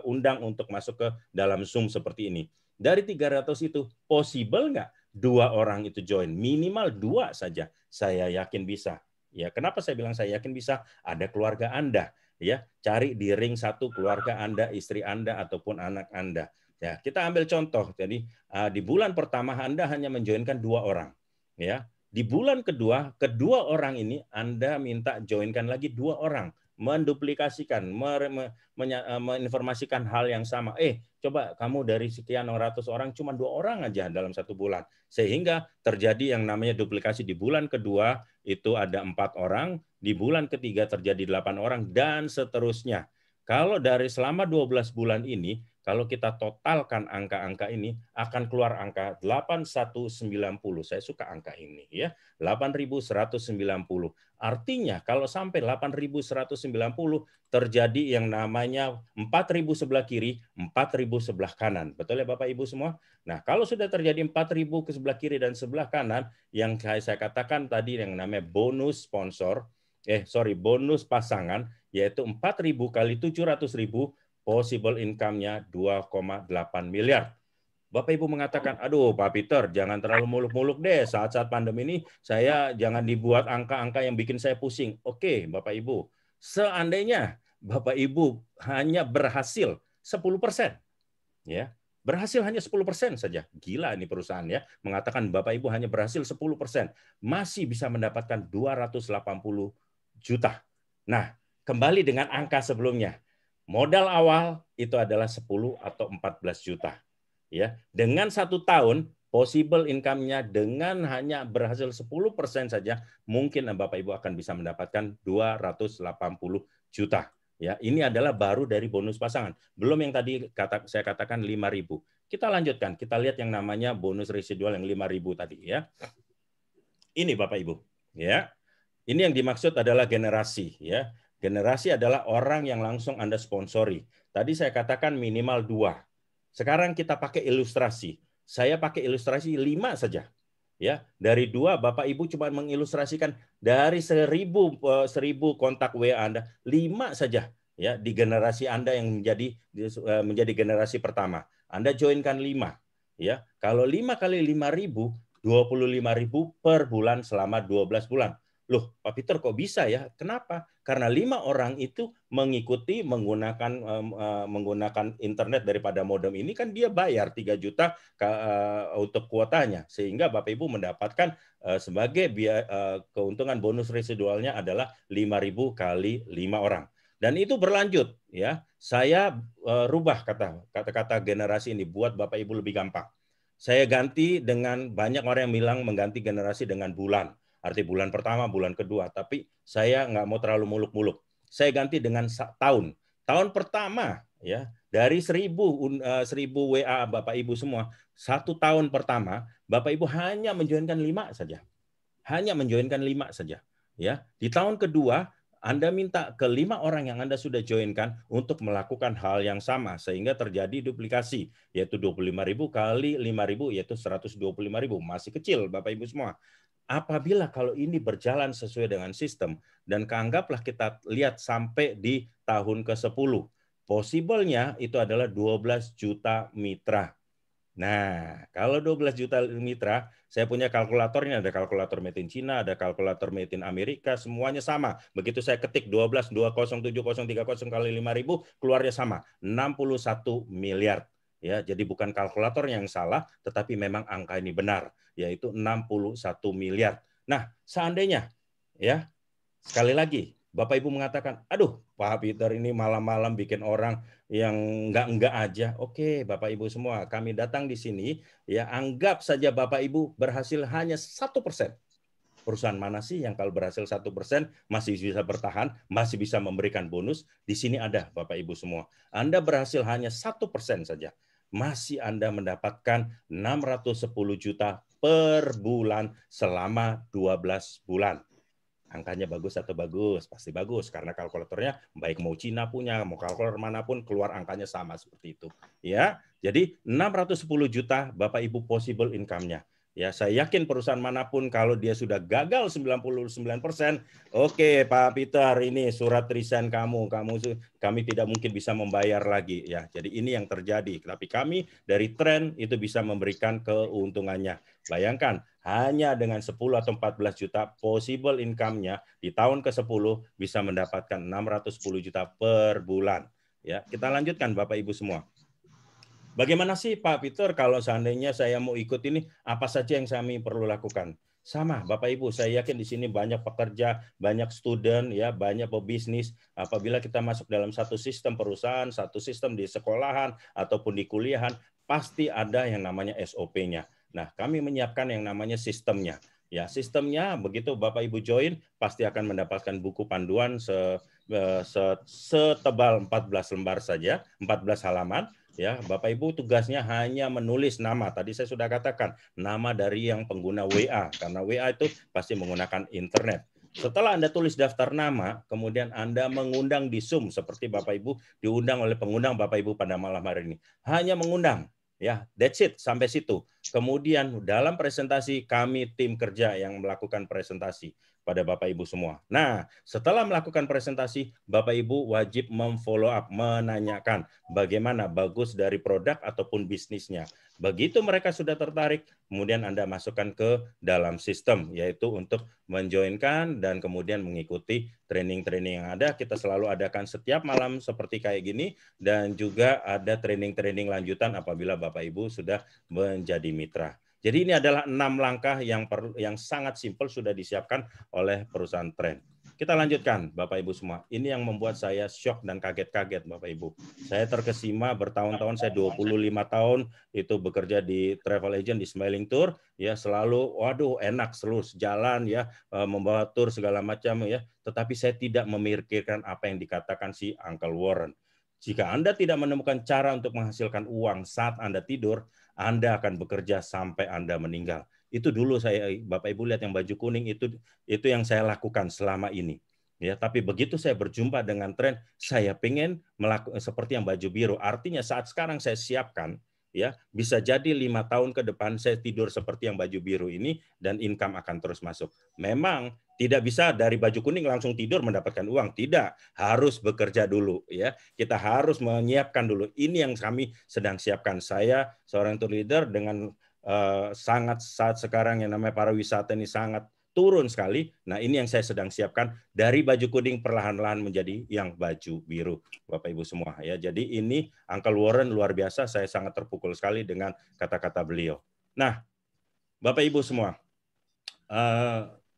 undang untuk masuk ke dalam Zoom seperti ini. Dari 300 itu, possible nggak 2 orang itu join? Minimal 2 saja, saya yakin bisa. Ya, kenapa saya bilang saya yakin bisa? Ada keluarga Anda. Ya, cari di ring satu keluarga Anda, istri Anda, ataupun anak Anda. Ya, kita ambil contoh. Jadi, di bulan pertama Anda hanya menjoinkan 2 orang. Ya, di bulan kedua, kedua orang ini Anda minta joinkan lagi 2 orang. Menduplikasikan, menginformasikan hal yang sama. Coba kamu dari sekian ratus orang cuma 2 orang aja dalam 1 bulan. Sehingga terjadi yang namanya duplikasi di bulan kedua itu ada 4 orang, di bulan ketiga terjadi 8 orang dan seterusnya. Kalau dari selama 12 bulan ini, kalau kita totalkan angka-angka ini akan keluar angka 8190. Saya suka angka ini ya. 8190. Artinya kalau sampai 8190 terjadi yang namanya 4.000 sebelah kiri, 4.000 sebelah kanan. Betul ya Bapak Ibu semua? Nah, kalau sudah terjadi 4.000 ke sebelah kiri dan sebelah kanan, yang saya katakan tadi yang namanya bonus sponsor, bonus pasangan, yaitu 4.000 kali 700.000, possible income-nya 2,8 miliar. Bapak Ibu mengatakan, aduh Pak Peter, jangan terlalu muluk-muluk deh. Saat-saat pandemi ini, saya jangan dibuat angka-angka yang bikin saya pusing. Oke, Bapak Ibu. Seandainya Bapak Ibu hanya berhasil 10%. Ya, berhasil hanya 10% saja. Gila ini perusahaan ya. Mengatakan Bapak Ibu hanya berhasil 10%. Masih bisa mendapatkan 280 juta. Nah, kembali dengan angka sebelumnya. Modal awal itu adalah 10 atau 14 juta. Ya, dengan 1 tahun possible income-nya dengan hanya berhasil 10% saja mungkin Bapak Ibu akan bisa mendapatkan 280 juta. Ya, ini adalah baru dari bonus pasangan. Belum yang tadi saya katakan 5.000. Kita lanjutkan, kita lihat yang namanya bonus residual yang 5.000 tadi ya. Ini Bapak Ibu, ya. Ini yang dimaksud adalah generasi ya. Generasi adalah orang yang langsung Anda sponsori. Tadi saya katakan minimal 2. Sekarang kita pakai ilustrasi. Saya pakai ilustrasi 5 saja. Ya, dari 2 Bapak Ibu cuma mengilustrasikan dari 1.000 kontak WA Anda, 5 saja. ya di generasi Anda yang menjadi generasi pertama. Anda joinkan 5, ya. Kalau 5 kali 5.000, 25.000 per bulan selama 12 bulan. Loh, Pak Peter kok bisa ya? Kenapa? Karena 5 orang itu mengikuti menggunakan internet daripada modem ini, kan dia bayar 3 juta untuk kuotanya, sehingga Bapak Ibu mendapatkan sebagai keuntungan bonus residualnya adalah 5.000 kali 5 orang. Dan itu berlanjut, ya. Saya rubah kata-kata generasi ini buat Bapak Ibu lebih gampang. Saya ganti dengan, banyak orang yang bilang mengganti generasi dengan bulan. Arti bulan pertama, bulan kedua. Tapi saya nggak mau terlalu muluk-muluk. Saya ganti dengan tahun. Tahun pertama, ya, dari 1000 WA Bapak Ibu semua, 1 tahun pertama, Bapak Ibu hanya menjoinkan 5 saja. Hanya menjoinkan 5 saja. Ya. Di tahun kedua, Anda minta ke 5 orang yang Anda sudah joinkan untuk melakukan hal yang sama, sehingga terjadi duplikasi, yaitu 25.000 kali 5.000, yaitu 125.000. Masih kecil, Bapak Ibu semua. Apabila kalau ini berjalan sesuai dengan sistem, dan keanggaplah kita lihat sampai di tahun ke-10, possible-nya itu adalah 12 juta mitra. Nah, kalau 12 juta mitra, saya punya kalkulatornya, ada kalkulator made in China, ada kalkulator made in Amerika, semuanya sama. Begitu saya ketik 12, 207030 kali 5.000, keluarnya sama, 61 miliar. Ya, jadi bukan kalkulator yang salah, tetapi memang angka ini benar, yaitu 61 miliar. Nah, seandainya, ya, sekali lagi, Bapak Ibu mengatakan, aduh Pak Peter ini malam-malam bikin orang yang enggak aja. Oke, Bapak Ibu semua, kami datang di sini, ya anggap saja Bapak Ibu berhasil hanya 1%. Perusahaan mana sih yang kalau berhasil 1% masih bisa bertahan, masih bisa memberikan bonus? Di sini ada Bapak Ibu semua. Anda berhasil hanya 1% saja, masih Anda mendapatkan 610 juta per bulan selama 12 bulan. Angkanya bagus atau bagus? Pasti bagus, karena kalkulatornya baik mau Cina punya, mau kalkulator manapun keluar angkanya sama seperti itu. Ya, jadi 610 juta Bapak Ibu possible income-nya. Ya, saya yakin perusahaan manapun kalau dia sudah gagal 99%, oke Pak Peter, ini surat resign kami tidak mungkin bisa membayar lagi ya. Jadi ini yang terjadi. Tapi kami dari Trend itu bisa memberikan keuntungannya. Bayangkan, hanya dengan 10 atau 14 juta possible income-nya di tahun ke-10 bisa mendapatkan 610 juta per bulan. Ya, kita lanjutkan Bapak Ibu semua. Bagaimana sih Pak Peter kalau seandainya saya mau ikut ini, apa saja yang kami perlu lakukan? Sama Bapak Ibu, saya yakin di sini banyak pekerja, banyak student, ya, banyak pebisnis. Apabila kita masuk dalam satu sistem perusahaan, satu sistem di sekolahan ataupun di kuliahan, pasti ada yang namanya SOP-nya. Nah, kami menyiapkan yang namanya sistemnya. Ya, sistemnya begitu Bapak Ibu join, pasti akan mendapatkan buku panduan setebal 14 lembar saja, 14 halaman. Ya, Bapak Ibu tugasnya hanya menulis nama. Tadi saya sudah katakan, nama dari yang pengguna WA, karena WA itu pasti menggunakan internet. Setelah Anda tulis daftar nama, kemudian Anda mengundang di Zoom, seperti Bapak Ibu diundang oleh pengundang Bapak Ibu pada malam hari ini. Hanya mengundang, ya, that's it, sampai situ. Kemudian dalam presentasi, kami tim kerja yang melakukan presentasi pada Bapak Ibu semua. Nah, setelah melakukan presentasi, Bapak Ibu wajib memfollow up, menanyakan bagaimana bagus dari produk ataupun bisnisnya. Begitu mereka sudah tertarik, kemudian Anda masukkan ke dalam sistem, yaitu untuk menjoinkan dan kemudian mengikuti training-training yang ada. Kita selalu adakan setiap malam seperti kayak gini, dan juga ada training-training lanjutan apabila Bapak Ibu sudah menjadi mitra. Jadi ini adalah 6 langkah yang sangat simpel sudah disiapkan oleh perusahaan Trend. Kita lanjutkan Bapak Ibu semua. Ini yang membuat saya shock dan kaget-kaget Bapak Ibu. Saya terkesima bertahun-tahun, saya 25 tahun itu bekerja di travel agent di Smiling Tour, ya selalu waduh enak terus jalan ya, membawa tour segala macam ya, tetapi saya tidak memikirkan apa yang dikatakan si Uncle Warren. Jika Anda tidak menemukan cara untuk menghasilkan uang saat Anda tidur, Anda akan bekerja sampai Anda meninggal. Itu dulu saya, Bapak Ibu lihat yang baju kuning itu yang saya lakukan selama ini. Ya, tapi begitu saya berjumpa dengan Trend, saya pengen melakukan seperti yang baju biru. Artinya saat sekarang saya siapkan, ya bisa jadi 5 tahun ke depan saya tidur seperti yang baju biru ini dan income akan terus masuk. Memang tidak bisa dari baju kuning langsung tidur mendapatkan uang, tidak, harus bekerja dulu ya. Kita harus menyiapkan dulu. Ini yang kami sedang siapkan. Saya seorang tour leader dengan sangat saat sekarang yang namanya pariwisata ini sangat turun sekali. Nah, ini yang saya sedang siapkan dari baju kuning perlahan-lahan menjadi yang baju biru, Bapak Ibu semua ya. Jadi ini Uncle Warren luar biasa, saya sangat terpukul sekali dengan kata-kata beliau. Nah, Bapak Ibu semua,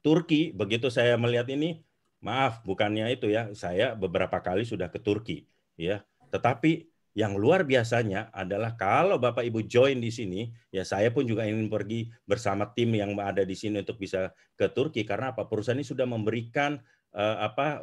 Turki begitu saya melihat ini, maaf bukannya itu ya, saya beberapa kali sudah ke Turki ya. Tetapi yang luar biasanya adalah kalau Bapak Ibu join di sini, ya saya pun juga ingin pergi bersama tim yang ada di sini untuk bisa ke Turki karena apa? Perusahaan ini sudah memberikan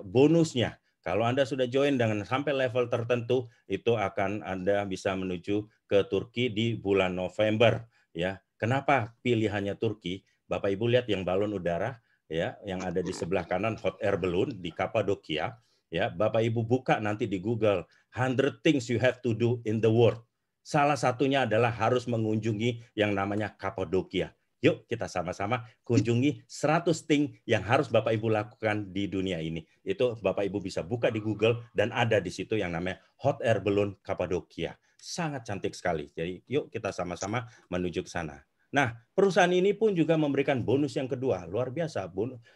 bonusnya. Kalau Anda sudah join dengan sampai level tertentu, itu akan Anda bisa menuju ke Turki di bulan November. Ya, kenapa pilihannya Turki? Bapak Ibu lihat yang balon udara, ya, yang ada di sebelah kanan hot air balloon di Kapadokia. Ya, Bapak Ibu buka nanti di Google 100 things you have to do in the world. Salah satunya adalah harus mengunjungi yang namanya Kapadokia. Yuk kita sama-sama kunjungi 100 things yang harus Bapak Ibu lakukan di dunia ini. Itu Bapak Ibu bisa buka di Google dan ada di situ yang namanya hot air balloon Kapadokia. Sangat cantik sekali. Jadi yuk kita sama-sama menuju ke sana. Nah, perusahaan ini pun juga memberikan bonus yang kedua. Luar biasa.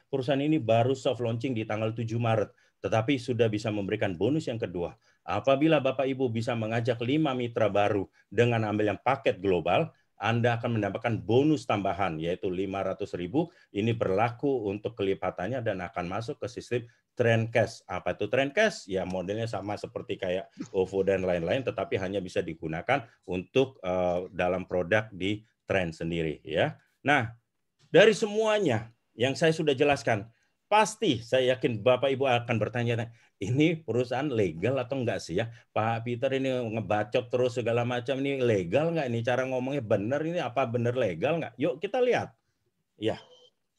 Perusahaan ini baru soft launching di tanggal 7 Maret. Tetapi sudah bisa memberikan bonus yang kedua. Apabila Bapak Ibu bisa mengajak 5 mitra baru dengan ambil yang paket global, Anda akan mendapatkan bonus tambahan, yaitu 500.000. Ini berlaku untuk kelipatannya dan akan masuk ke sistem Trendcash. Apa itu Trendcash? Ya modelnya sama seperti kayak OVO dan lain-lain, tetapi hanya bisa digunakan untuk dalam produk di Trend sendiri. Ya. Nah, dari semuanya yang saya sudah jelaskan, pasti saya yakin Bapak Ibu akan bertanya, ini perusahaan legal atau enggak sih ya? Pak Peter ini ngebacot terus segala macam, ini legal enggak? Ini cara ngomongnya benar, ini apa benar legal enggak? Yuk kita lihat. Ya,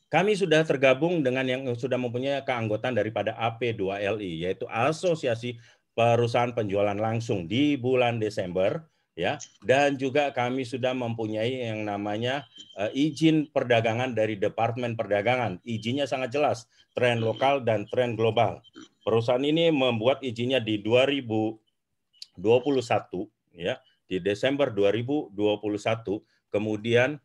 kami sudah tergabung dengan yang sudah mempunyai keanggotaan daripada AP2LI, yaitu Asosiasi Perusahaan Penjualan Langsung di bulan Desember. Ya, dan juga kami sudah mempunyai yang namanya izin perdagangan dari Departemen Perdagangan. Izinnya sangat jelas, tren lokal dan tren global. Perusahaan ini membuat izinnya di 2021 ya, di Desember 2021, kemudian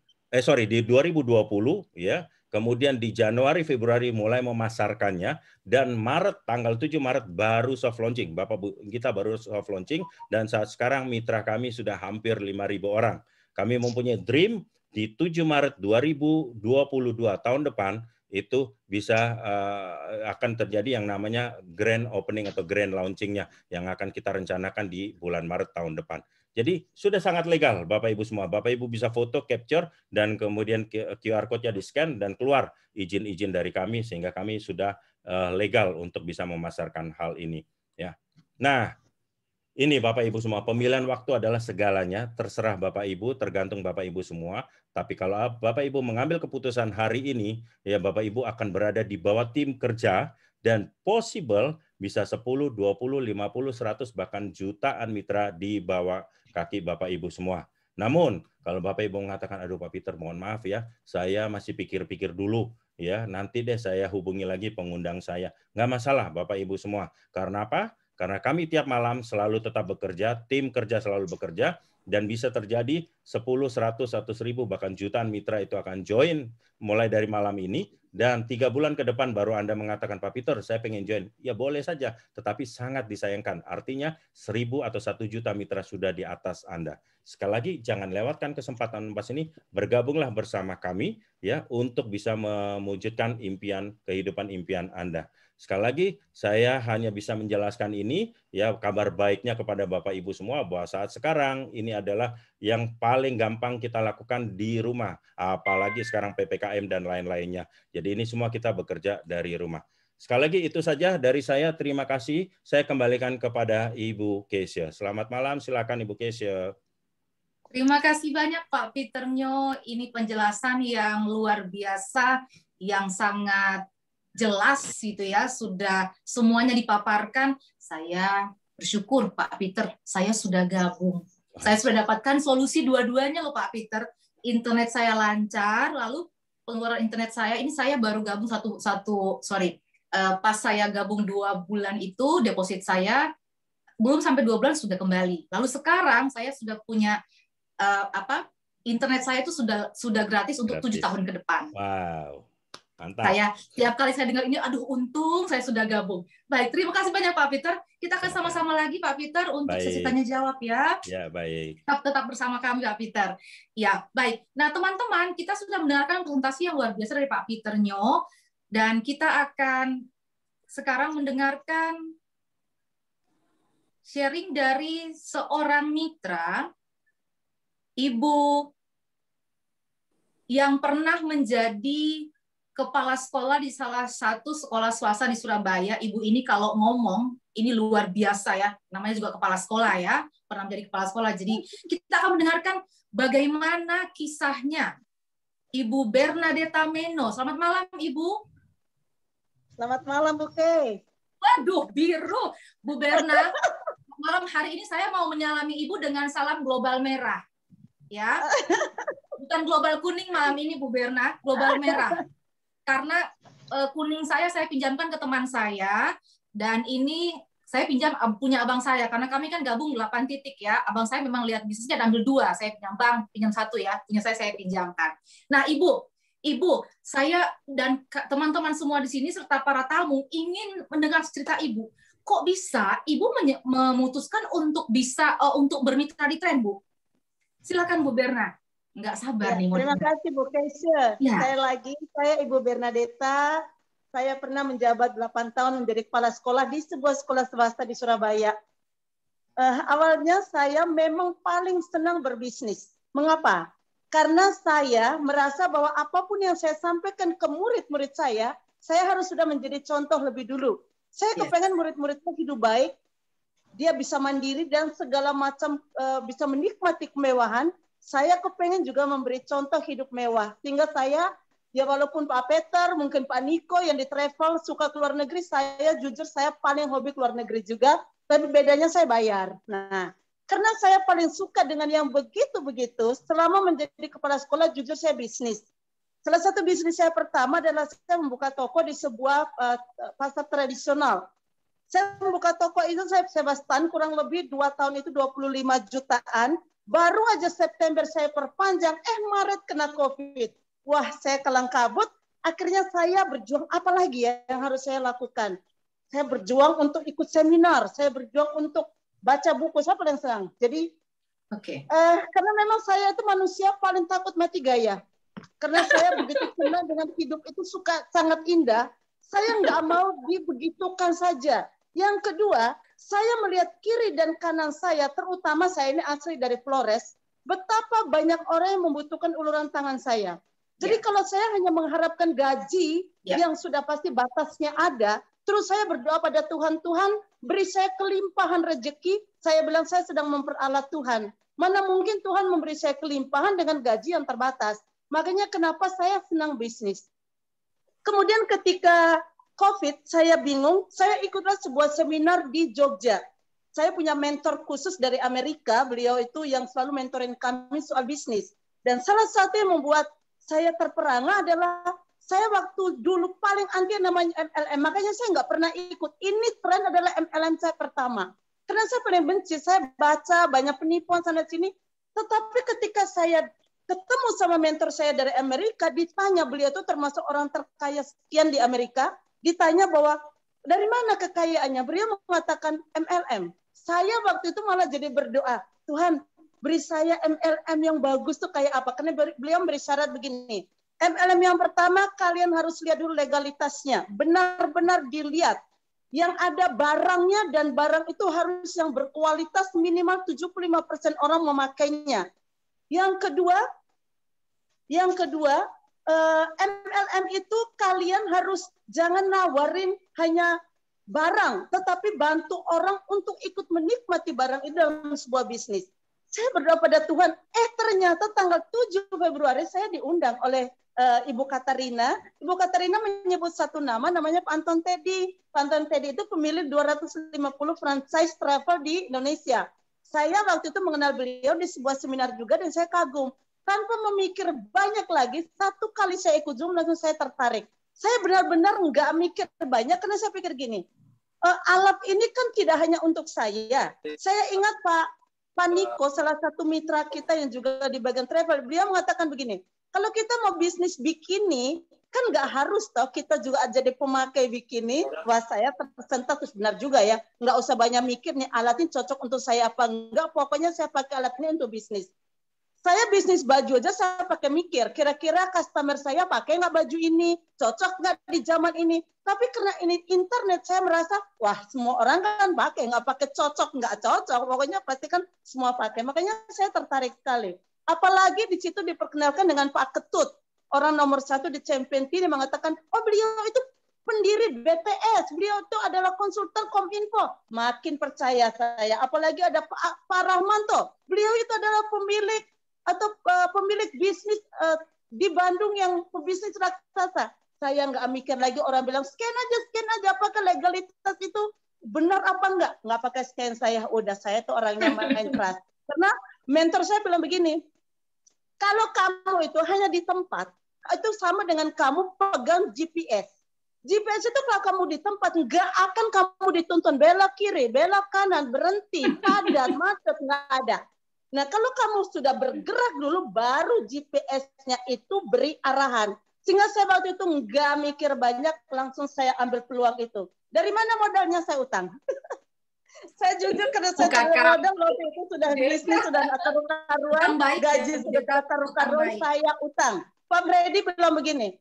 di 2020 ya. Kemudian di Januari, Februari mulai memasarkannya, dan Maret, tanggal 7 Maret baru soft launching. Bapak Bu, kita baru soft launching, dan saat sekarang mitra kami sudah hampir 5.000 orang. Kami mempunyai dream di 7 Maret 2022 tahun depan, itu bisa akan terjadi yang namanya grand opening atau grand launchingnya, yang akan kita rencanakan di bulan Maret tahun depan. Jadi sudah sangat legal Bapak Ibu semua. Bapak Ibu bisa foto, capture, dan kemudian QR code-nya di-scan dan keluar izin-izin dari kami sehingga kami sudah legal untuk bisa memasarkan hal ini. Ya. Nah, ini Bapak Ibu semua, pemilihan waktu adalah segalanya, terserah Bapak Ibu, tergantung Bapak Ibu semua. Tapi kalau Bapak Ibu mengambil keputusan hari ini, ya Bapak Ibu akan berada di bawah tim kerja dan possible bisa 10, 20, 50, 100, bahkan jutaan mitra di bawah kaki Bapak Ibu semua. Namun, kalau Bapak Ibu mengatakan, aduh Pak Peter, mohon maaf ya, saya masih pikir-pikir dulu, ya nanti deh saya hubungi lagi pengundang saya. Nggak masalah Bapak Ibu semua. Karena apa? Karena kami tiap malam selalu tetap bekerja, tim kerja selalu bekerja, dan bisa terjadi 10, 100, 100.000, bahkan jutaan mitra itu akan join mulai dari malam ini. Dan 3 bulan ke depan baru Anda mengatakan, Pak Peter, saya pengen join. Ya boleh saja, tetapi sangat disayangkan. Artinya 1.000 atau 1 juta mitra sudah di atas Anda. Sekali lagi, jangan lewatkan kesempatan emas ini. Bergabunglah bersama kami ya untuk bisa mewujudkan kehidupan impian Anda. Sekali lagi, saya hanya bisa menjelaskan ini, ya kabar baiknya kepada Bapak Ibu semua bahwa saat sekarang ini adalah yang paling gampang kita lakukan di rumah, apalagi sekarang PPKM dan lain-lainnya. Jadi ini semua kita bekerja dari rumah. Sekali lagi itu saja dari saya, terima kasih. Saya kembalikan kepada Ibu Kesia. Selamat malam, silakan Ibu Kesia. Terima kasih banyak Pak Peter Nyo, ini penjelasan yang luar biasa, yang sangat jelas gitu ya, sudah semuanya dipaparkan. Saya bersyukur Pak Peter, saya sudah gabung. Saya sudah dapatkan solusi dua-duanya loh Pak Peter. Internet saya lancar, lalu pengeluaran internet saya, ini saya baru gabung pas saya gabung 2 bulan itu, deposit saya belum sampai 2 bulan sudah kembali. Lalu sekarang saya sudah punya internet saya itu sudah gratis untuk 7 tahun ke depan. Wow. Mantap. Saya tiap kali saya dengar ini, aduh untung saya sudah gabung. Baik, terima kasih banyak Pak Peter. Kita akan sama-sama lagi Pak Peter untuk sesi tanya jawab ya. Ya, baik. Tetap bersama kami Pak Peter. Ya, baik. Nah, teman-teman, kita sudah mendengarkan presentasi yang luar biasa dari Pak Peter Nyo, dan kita akan sekarang mendengarkan sharing dari seorang mitra, Ibu yang pernah menjadi kepala sekolah di salah satu sekolah swasta di Surabaya. Ibu ini kalau ngomong, ini luar biasa ya. Namanya juga kepala sekolah ya. Pernah menjadi kepala sekolah. Jadi kita akan mendengarkan bagaimana kisahnya Ibu Bernadetta Meno. Selamat malam, Ibu. Selamat malam, Bu Kay. Waduh, biru. Bu Berna, malam hari ini saya mau menyalami Ibu dengan salam global merah. Ya. Bukan global kuning malam ini, Bu Berna. Global merah. Karena kuning saya pinjamkan ke teman saya, dan ini saya pinjam punya abang saya, karena kami kan gabung 8 titik ya. Abang saya memang lihat bisnisnya dan ambil 2, saya pinjam 1 ya, punya saya pinjamkan. Nah Ibu, saya dan teman-teman semua di sini serta para tamu ingin mendengar cerita Ibu. Kok bisa Ibu memutuskan untuk bermitra di Tren, Bu? Silakan Bu Berna. Nggak sabar nih. Terima kasih Bu Keisha. Ya. Saya Ibu Bernadetta. Saya pernah menjabat 8 tahun menjadi kepala sekolah di sebuah sekolah swasta di Surabaya. Awalnya saya memang paling senang berbisnis. Mengapa? Karena saya merasa bahwa apapun yang saya sampaikan ke murid-murid saya harus sudah menjadi contoh lebih dulu. Saya kepengen murid-muridnya hidup baik, dia bisa mandiri dan segala macam bisa menikmati kemewahan. Saya kepengen juga memberi contoh hidup mewah. Sehingga saya, ya walaupun Pak Peter, mungkin Pak Niko yang di travel suka keluar negeri, saya jujur saya paling hobi keluar negeri juga, tapi bedanya saya bayar. Nah, karena saya paling suka dengan yang begitu-begitu, selama menjadi kepala sekolah, jujur saya bisnis. Salah satu bisnis saya pertama adalah saya membuka toko di sebuah pasar tradisional. Saya membuka toko itu, saya sewa stand kurang lebih 2 tahun itu 25 jutaan. Baru aja September saya perpanjang, Maret kena COVID. Wah, saya kelang kabut. Akhirnya saya berjuang, apa lagi ya yang harus saya lakukan? Saya berjuang untuk ikut seminar, saya berjuang untuk baca buku, saya paling senang. Jadi, karena memang saya itu manusia paling takut mati gaya. Karena saya begitu senang dengan hidup itu sangat indah, saya nggak mau dibegitukan saja. Yang kedua, saya melihat kiri dan kanan saya, terutama saya ini asli dari Flores, betapa banyak orang yang membutuhkan uluran tangan saya. Jadi kalau saya hanya mengharapkan gaji yang sudah pasti batasnya ada, terus saya berdoa pada Tuhan, Tuhan beri saya kelimpahan rezeki, saya bilang saya sedang memperalat Tuhan. Mana mungkin Tuhan memberi saya kelimpahan dengan gaji yang terbatas. Makanya kenapa saya senang bisnis. Kemudian ketika COVID, saya bingung, saya ikutlah sebuah seminar di Jogja. Saya punya mentor khusus dari Amerika, beliau itu yang selalu mentoring kami soal bisnis. Dan salah satu yang membuat saya terperangah adalah, saya waktu dulu paling anti namanya MLM, makanya saya nggak pernah ikut. Ini tren adalah MLM saya pertama. Karena saya paling benci, saya baca banyak penipuan sana-sini, tetapi ketika saya ketemu sama mentor saya dari Amerika, ditanya, beliau itu termasuk orang terkaya sekian di Amerika, ditanya bahwa dari mana kekayaannya, beliau mengatakan MLM. Saya waktu itu malah jadi berdoa, Tuhan beri saya MLM yang bagus tuh kayak apa? Karena beliau beri syarat begini, MLM yang pertama kalian harus lihat dulu legalitasnya, benar-benar dilihat, yang ada barangnya dan barang itu harus yang berkualitas minimal 75% orang memakainya. Yang kedua, MLM itu kalian harus jangan nawarin hanya barang, tetapi bantu orang untuk ikut menikmati barang itu dalam sebuah bisnis. Saya berdoa pada Tuhan, ternyata tanggal 7 Februari saya diundang oleh Ibu Katarina. Ibu Katarina menyebut satu nama, namanya Pak Anton Teddy. Pak Anton Teddy itu pemilik 250 franchise travel di Indonesia. Saya waktu itu mengenal beliau di sebuah seminar juga dan saya kagum. Tanpa memikir banyak lagi, satu kali saya ikut Zoom langsung saya tertarik. Saya benar-benar nggak mikir banyak karena saya pikir gini, alat ini kan tidak hanya untuk saya. Saya ingat Pak Niko, salah satu mitra kita yang juga di bagian travel, beliau mengatakan begini, kalau kita mau bisnis bikini, kan nggak harus toh kita juga jadi pemakai bikini. Wah, saya tersentak, terus benar juga ya. Nggak usah banyak mikir nih alat ini cocok untuk saya apa enggak. Pokoknya saya pakai alat ini untuk bisnis. Saya bisnis baju aja saya pakai mikir. Kira-kira customer saya pakai nggak baju ini? Cocok nggak di zaman ini? Tapi karena ini internet, saya merasa, wah semua orang kan pakai. Nggak pakai cocok, nggak cocok. Pokoknya pasti kan semua pakai. Makanya saya tertarik sekali. Apalagi di situ diperkenalkan dengan Pak Ketut. Orang nomor 1 di Champion Team mengatakan, oh beliau itu pendiri BTS, beliau itu adalah konsultan Kominfo. Makin percaya saya. Apalagi ada Pak Rahmanto, beliau itu adalah pemilik pemilik bisnis di Bandung yang pebisnis raksasa. Saya nggak mikir lagi orang bilang scan aja, apakah legalitas itu benar apa enggak? Nggak pakai scan saya, udah saya tuh orangnya main keras. Karena mentor saya bilang begini, kalau kamu itu hanya di tempat, itu sama dengan kamu pegang GPS. GPS itu kalau kamu di tempat, nggak akan kamu dituntun belok kiri, belok kanan, berhenti, padat, macet, nggak ada. Nah, kalau kamu sudah bergerak dulu, baru GPS-nya itu beri arahan. Sehingga saya waktu itu nggak mikir banyak, langsung saya ambil peluang itu. Dari mana modalnya saya utang? Saya jujur karena saya modal waktu itu sudah bisnis, sudah karu-karuan, gaji sudah karu-karuan, saya utang. Pak Freddy bilang begini,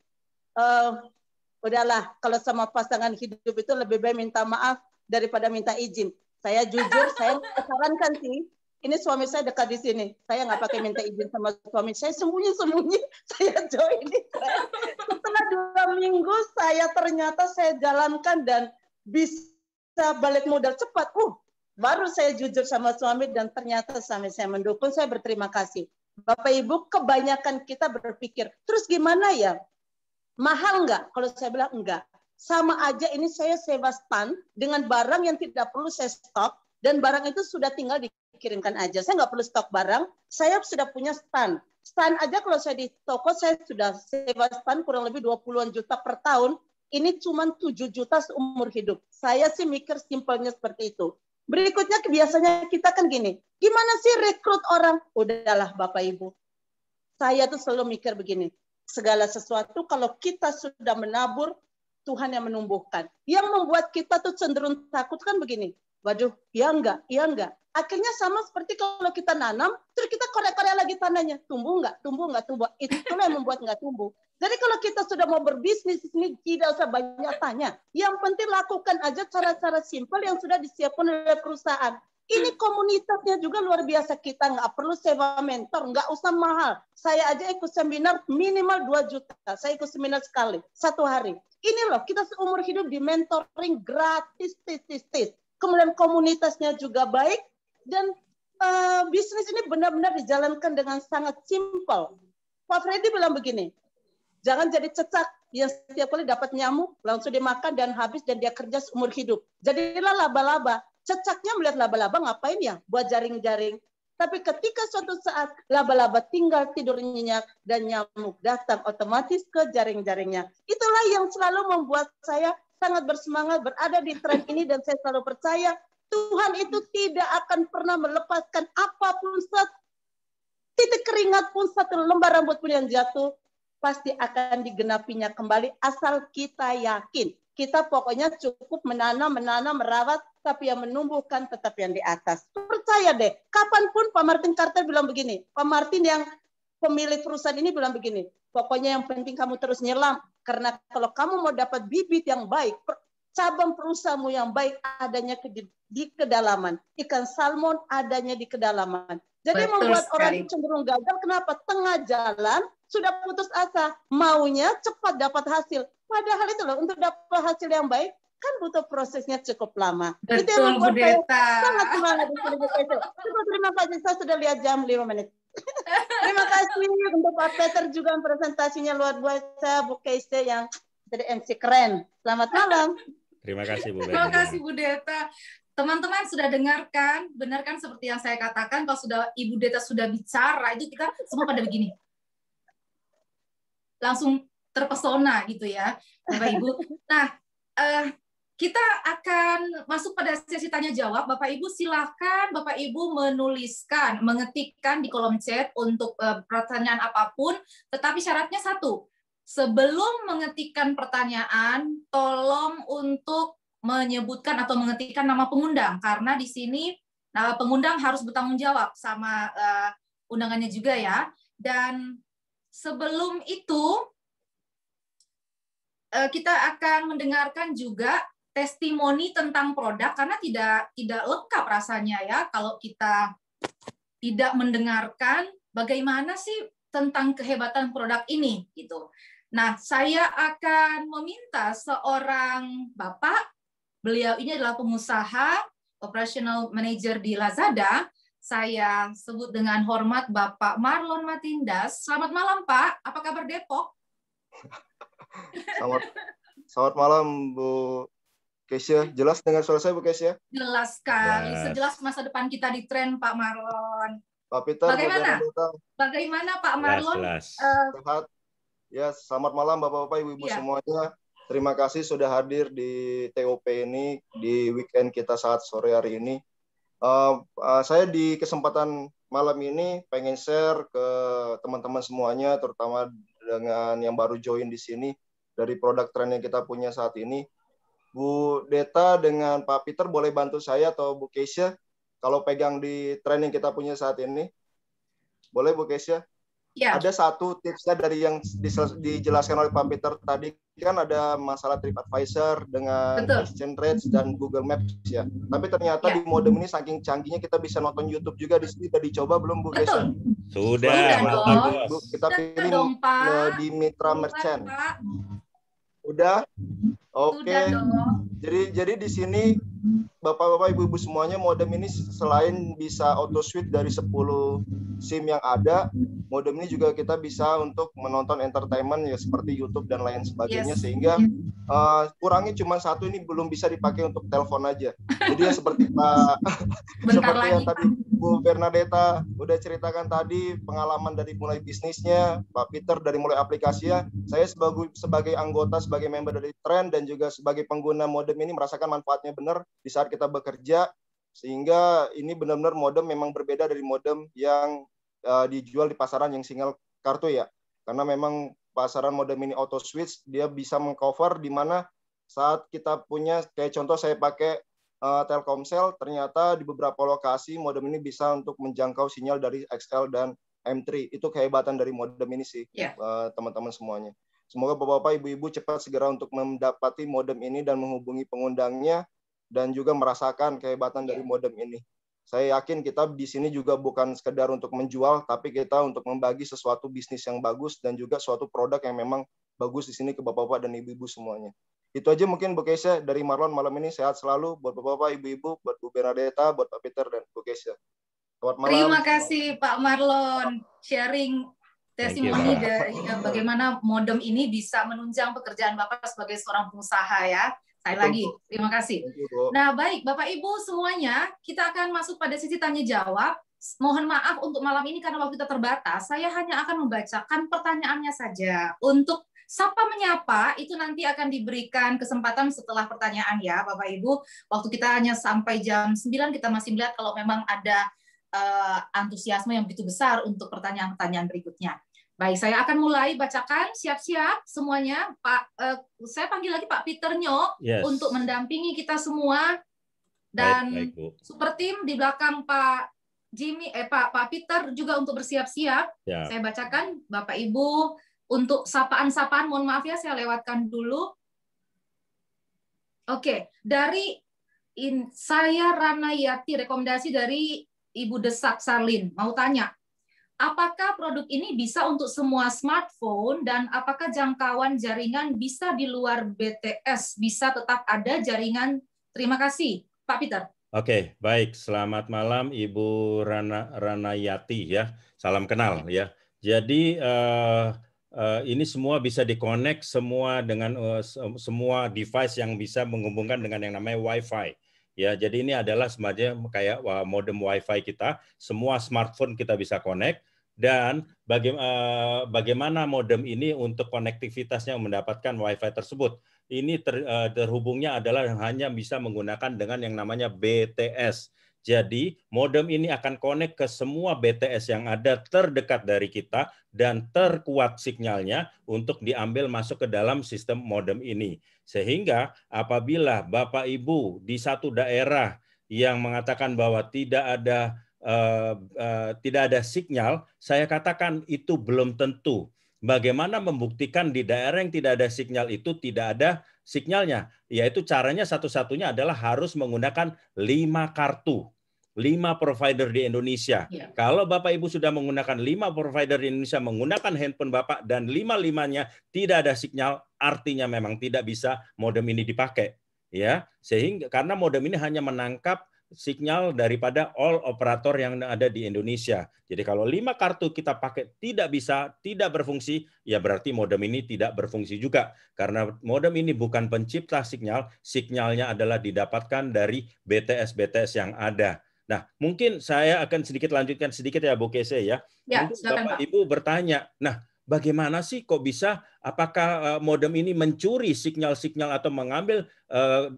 udahlah kalau sama pasangan hidup itu lebih baik minta maaf daripada minta izin. Saya jujur, saya sarankan sih, ini suami saya dekat di sini. Saya nggak pakai minta izin sama suami saya, sembunyi-sembunyi saya join. Setelah 2 minggu saya ternyata saya jalankan dan bisa balik modal cepat. Baru saya jujur sama suami dan ternyata suami saya mendukung. Saya berterima kasih. Bapak Ibu, kebanyakan kita berpikir, terus gimana ya? Mahal nggak? Kalau saya bilang enggak. Sama aja ini saya sewa stand dengan barang yang tidak perlu saya stok, dan barang itu sudah tinggal dikirimkan aja. Saya nggak perlu stok barang, saya sudah punya stand. Stand aja kalau saya di toko, saya sudah sewa stand kurang lebih 20-an juta per tahun. Ini cuma 7 juta seumur hidup. Saya sih mikir simpelnya seperti itu. Berikutnya biasanya kita kan gini, gimana sih rekrut orang? Udahlah Bapak Ibu, saya tuh selalu mikir begini, segala sesuatu kalau kita sudah menabur, Tuhan yang menumbuhkan. Yang membuat kita tuh cenderung takut kan begini, waduh, iya enggak. Akhirnya sama seperti kalau kita nanam, terus kita korek-korek lagi tanahnya, tumbuh enggak. Itulah yang membuat enggak tumbuh. Jadi kalau kita sudah mau berbisnis ini tidak usah banyak tanya. Yang penting lakukan aja cara-cara simpel yang sudah disiapkan oleh perusahaan. Ini komunitasnya juga luar biasa. Kita nggak perlu sewa mentor, nggak usah mahal. Saya aja ikut seminar minimal 2 juta. Saya ikut seminar sekali, 1 hari. Ini loh, kita seumur hidup di mentoring gratis. Kemudian komunitasnya juga baik. Dan bisnis ini benar-benar dijalankan dengan sangat simpel. Pak Freddy bilang begini, jangan jadi cecak yang setiap kali dapat nyamuk, langsung dimakan dan habis dan dia kerja seumur hidup. Jadilah laba-laba. Cecaknya melihat laba-laba ngapain ya? Buat jaring-jaring. Tapi ketika suatu saat laba-laba tinggal tidur nyenyak dan nyamuk datang otomatis ke jaring-jaringnya. Itulah yang selalu membuat saya sangat bersemangat berada di tren ini dan saya selalu percaya Tuhan itu tidak akan pernah melepaskan apapun, titik keringat pun, satu lembar rambut pun yang jatuh, pasti akan digenapinya kembali asal kita yakin. Kita pokoknya cukup menanam, merawat, tapi yang menumbuhkan tetap yang di atas. Percaya deh, kapanpun Pak Martin Carter bilang begini, Pak Martin yang pemilik perusahaan ini bilang begini, pokoknya yang penting kamu terus nyelam, karena kalau kamu mau dapat bibit yang baik, cabang perusahaanmu yang baik adanya di kedalaman. Ikan salmon adanya di kedalaman. Jadi betul membuat sekali. Orang cenderung gagal. Kenapa? Tengah jalan sudah putus asa. Maunya cepat dapat hasil. Padahal itu loh, untuk dapat hasil yang baik kan butuh prosesnya cukup lama. Betul, itu yang membuat saya sangat semangat di sini. Terima kasih, saya sudah lihat jam 5 menit. Terima kasih untuk Pak Peter juga presentasinya luar biasa, Bu Keise yang jadi MC keren. Selamat malam. Terima kasih Bu Deta. Terima kasih Bu Deta. teman-teman sudah dengarkan, benar kan seperti yang saya katakan, kalau sudah Ibu Deta sudah bicara, itu kita semua pada begini. Langsung terpesona gitu ya, Bapak Ibu. Nah, kita akan masuk pada sesi tanya jawab. Bapak Ibu silahkan Bapak Ibu menuliskan, mengetikkan di kolom chat untuk pertanyaan apapun, tetapi syaratnya satu. Sebelum mengetikkan pertanyaan, tolong untuk menyebutkan atau mengetikkan nama pengundang, karena di sini pengundang harus bertanggung jawab sama undangannya juga ya. Dan sebelum itu kita akan mendengarkan juga testimoni tentang produk, karena tidak lengkap rasanya ya kalau kita tidak mendengarkan bagaimana sih tentang kehebatan produk ini gitu. Nah, saya akan meminta seorang Bapak, beliau ini adalah pengusaha, operational manager di Lazada. Saya sebut dengan hormat Bapak Marlon Matindas. Selamat malam Pak, apa kabar Depok? Selamat malam Bu Kesia. Jelas dengar suara saya Bu Kesia? Jelas sekali, sejelas masa depan kita di tren Pak Marlon. Pak Peter, Bagaimana Pak Marlon? Sehat. Ya, selamat malam Bapak-Bapak, Ibu-Ibu semuanya. Terima kasih sudah hadir di TOP ini di weekend kita saat sore hari ini. Saya di kesempatan malam ini pengen share ke teman-teman semuanya, terutama dengan yang baru join di sini dari produk tren yang kita punya saat ini. Bu Deta dengan Pak Peter boleh bantu saya atau Bu Kesia kalau pegang di tren yang kita punya saat ini? Boleh Bu Kesia? Ya. Ada satu tipsnya dari yang dijelaskan oleh Pak Peter tadi, kan ada masalah TripAdvisor dengan exchange rates dan Google Maps ya. Tapi ternyata di modem ini saking canggihnya kita bisa nonton YouTube juga di sini. Sudah dicoba belum Bu Kesia? Sudah. Bu, kita pilih di Mitra Merchant. Udah? Oke. Jadi di sini Bapak-bapak, Ibu-ibu semuanya, modem ini selain bisa auto switch dari 10 SIM yang ada, modem ini juga kita bisa untuk menonton entertainment ya seperti YouTube dan lain sebagainya, sehingga kurangnya cuma satu, ini belum bisa dipakai untuk telepon aja. Jadi ya seperti seperti yang tadi Bu Bernadetta udah ceritakan tadi, pengalaman dari mulai bisnisnya, Pak Peter dari mulai aplikasinya, saya sebagai anggota, sebagai member dari Trend dan juga sebagai pengguna modem ini merasakan manfaatnya benar di saat kita bekerja, sehingga ini benar-benar modem memang berbeda dari modem yang dijual di pasaran yang single kartu ya, karena memang pasaran modem ini auto switch, dia bisa mengcover di mana saat kita punya, kayak contoh saya pakai Telkomsel, ternyata di beberapa lokasi modem ini bisa untuk menjangkau sinyal dari XL dan M3. Itu kehebatan dari modem ini sih, teman-teman semuanya. Semoga Bapak-bapak, Ibu-ibu cepat segera untuk mendapati modem ini dan menghubungi pengundangnya dan juga merasakan kehebatan dari modem ini. Saya yakin kita di sini juga bukan sekedar untuk menjual, tapi kita untuk membagi sesuatu bisnis yang bagus dan juga suatu produk yang memang bagus di sini ke Bapak-bapak dan Ibu-ibu semuanya. Itu aja mungkin Bu Kesia dari Marlon malam ini. Sehat selalu buat Bapak-bapak, Ibu-ibu, buat Bu Bernadetta, buat Pak Peter dan Bu Kesia. Selamat malam. Terima kasih Pak Marlon sharing testimoni dari bagaimana modem ini bisa menunjang pekerjaan Bapak sebagai seorang pengusaha ya. Sekali lagi, terima kasih. Nah, baik Bapak Ibu semuanya, kita akan masuk pada sesi tanya jawab. Mohon maaf untuk malam ini karena waktu kita terbatas. Saya hanya akan membacakan pertanyaannya saja. Untuk sapa menyapa itu nanti akan diberikan kesempatan setelah pertanyaan ya Bapak Ibu. Waktu kita hanya sampai jam 9, kita masih melihat kalau memang ada antusiasme yang begitu besar untuk pertanyaan-pertanyaan berikutnya. Baik, saya akan mulai bacakan. Siap-siap semuanya. Pak, saya panggil lagi Pak Peter Nyo untuk mendampingi kita semua. Dan super tim di belakang Pak Jimmy, Pak Peter juga untuk bersiap-siap. Saya bacakan, Bapak Ibu, untuk sapaan-sapaan, mohon maaf ya, saya lewatkan dulu. Oke, dari saya Rana Yati, rekomendasi dari Ibu Desak Sarlin. Mau tanya, apakah produk ini bisa untuk semua smartphone dan apakah jangkauan jaringan bisa di luar BTS, bisa tetap ada jaringan? Terima kasih, Pak Peter. Oke, baik. Selamat malam Ibu Rana Yati ya. Salam kenal ya. Jadi ini semua bisa di-connect semua dengan semua device yang bisa menghubungkan dengan yang namanya Wi-Fi. Ya, jadi ini adalah semacam kayak modem WiFi kita, semua smartphone kita bisa connect, dan bagaimana modem ini untuk konektivitasnya mendapatkan WiFi tersebut. Ini terhubungnya adalah hanya bisa menggunakan dengan yang namanya BTS. Jadi modem ini akan connect ke semua BTS yang ada terdekat dari kita dan terkuat sinyalnya untuk diambil masuk ke dalam sistem modem ini. Sehingga apabila Bapak Ibu di satu daerah yang mengatakan bahwa tidak ada sinyal, saya katakan itu belum tentu. Bagaimana membuktikan di daerah yang tidak ada sinyal itu tidak ada sinyalnya? Yaitu caranya satu-satunya adalah harus menggunakan 5 kartu. 5 provider di Indonesia. Ya. Kalau Bapak Ibu sudah menggunakan 5 provider di Indonesia, menggunakan handphone Bapak dan 5-5-nya tidak ada sinyal, artinya memang tidak bisa modem ini dipakai. Ya, sehingga karena modem ini hanya menangkap sinyal daripada all operator yang ada di Indonesia. Jadi kalau 5 kartu kita pakai tidak berfungsi, ya berarti modem ini tidak berfungsi juga. Karena modem ini bukan pencipta sinyal, sinyalnya adalah didapatkan dari BTS-BTS yang ada. Nah, mungkin saya akan lanjutkan sedikit ya Bu Kese ya. Ya, mungkin silakan, Bapak Pak. Ibu bertanya, nah bagaimana sih kok bisa, apakah modem ini mencuri sinyal-sinyal atau mengambil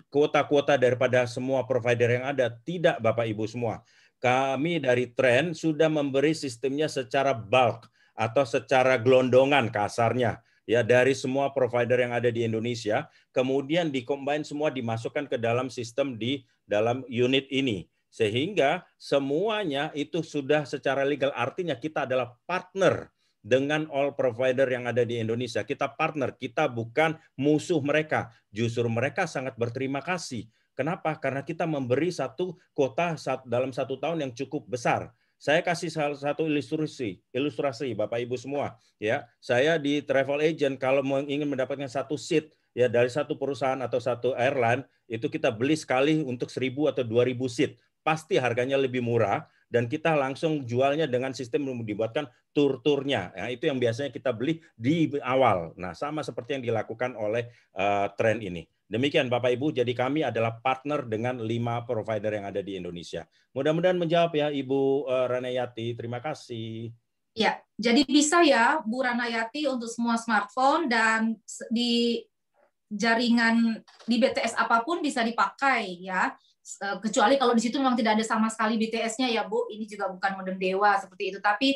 kuota-kuota daripada semua provider yang ada? Tidak, Bapak Ibu semua. Kami dari Trend sudah memberi sistemnya secara bulk atau secara gelondongan kasarnya. Ya, dari semua provider yang ada di Indonesia, kemudian dikombin semua dimasukkan ke dalam sistem di dalam unit ini. Sehingga semuanya itu sudah secara legal, artinya kita adalah partner dengan all provider yang ada di Indonesia. Kita partner, kita bukan musuh mereka. Justru mereka sangat berterima kasih. Kenapa? Karena kita memberi satu kuota dalam 1 tahun yang cukup besar. Saya kasih salah satu ilustrasi Bapak Ibu semua. Ya, saya di travel agent kalau ingin mendapatkan satu seat ya dari satu perusahaan atau satu airline, itu kita beli sekali untuk 1.000 atau 2.000 seat. Pasti harganya lebih murah dan kita langsung jualnya dengan sistem dibuatkan tur-turnya. Nah, itu yang biasanya kita beli di awal. Nah, sama seperti yang dilakukan oleh Trend ini. Demikian Bapak Ibu, jadi kami adalah partner dengan 5 provider yang ada di Indonesia. Mudah-mudahan menjawab ya Ibu Ranayati. Terima kasih. Ya, jadi bisa ya Bu Ranayati untuk semua smartphone dan di jaringan di BTS apapun bisa dipakai ya. Kecuali kalau di situ memang tidak ada sama sekali BTS-nya ya Bu, ini juga bukan modem dewa seperti itu. Tapi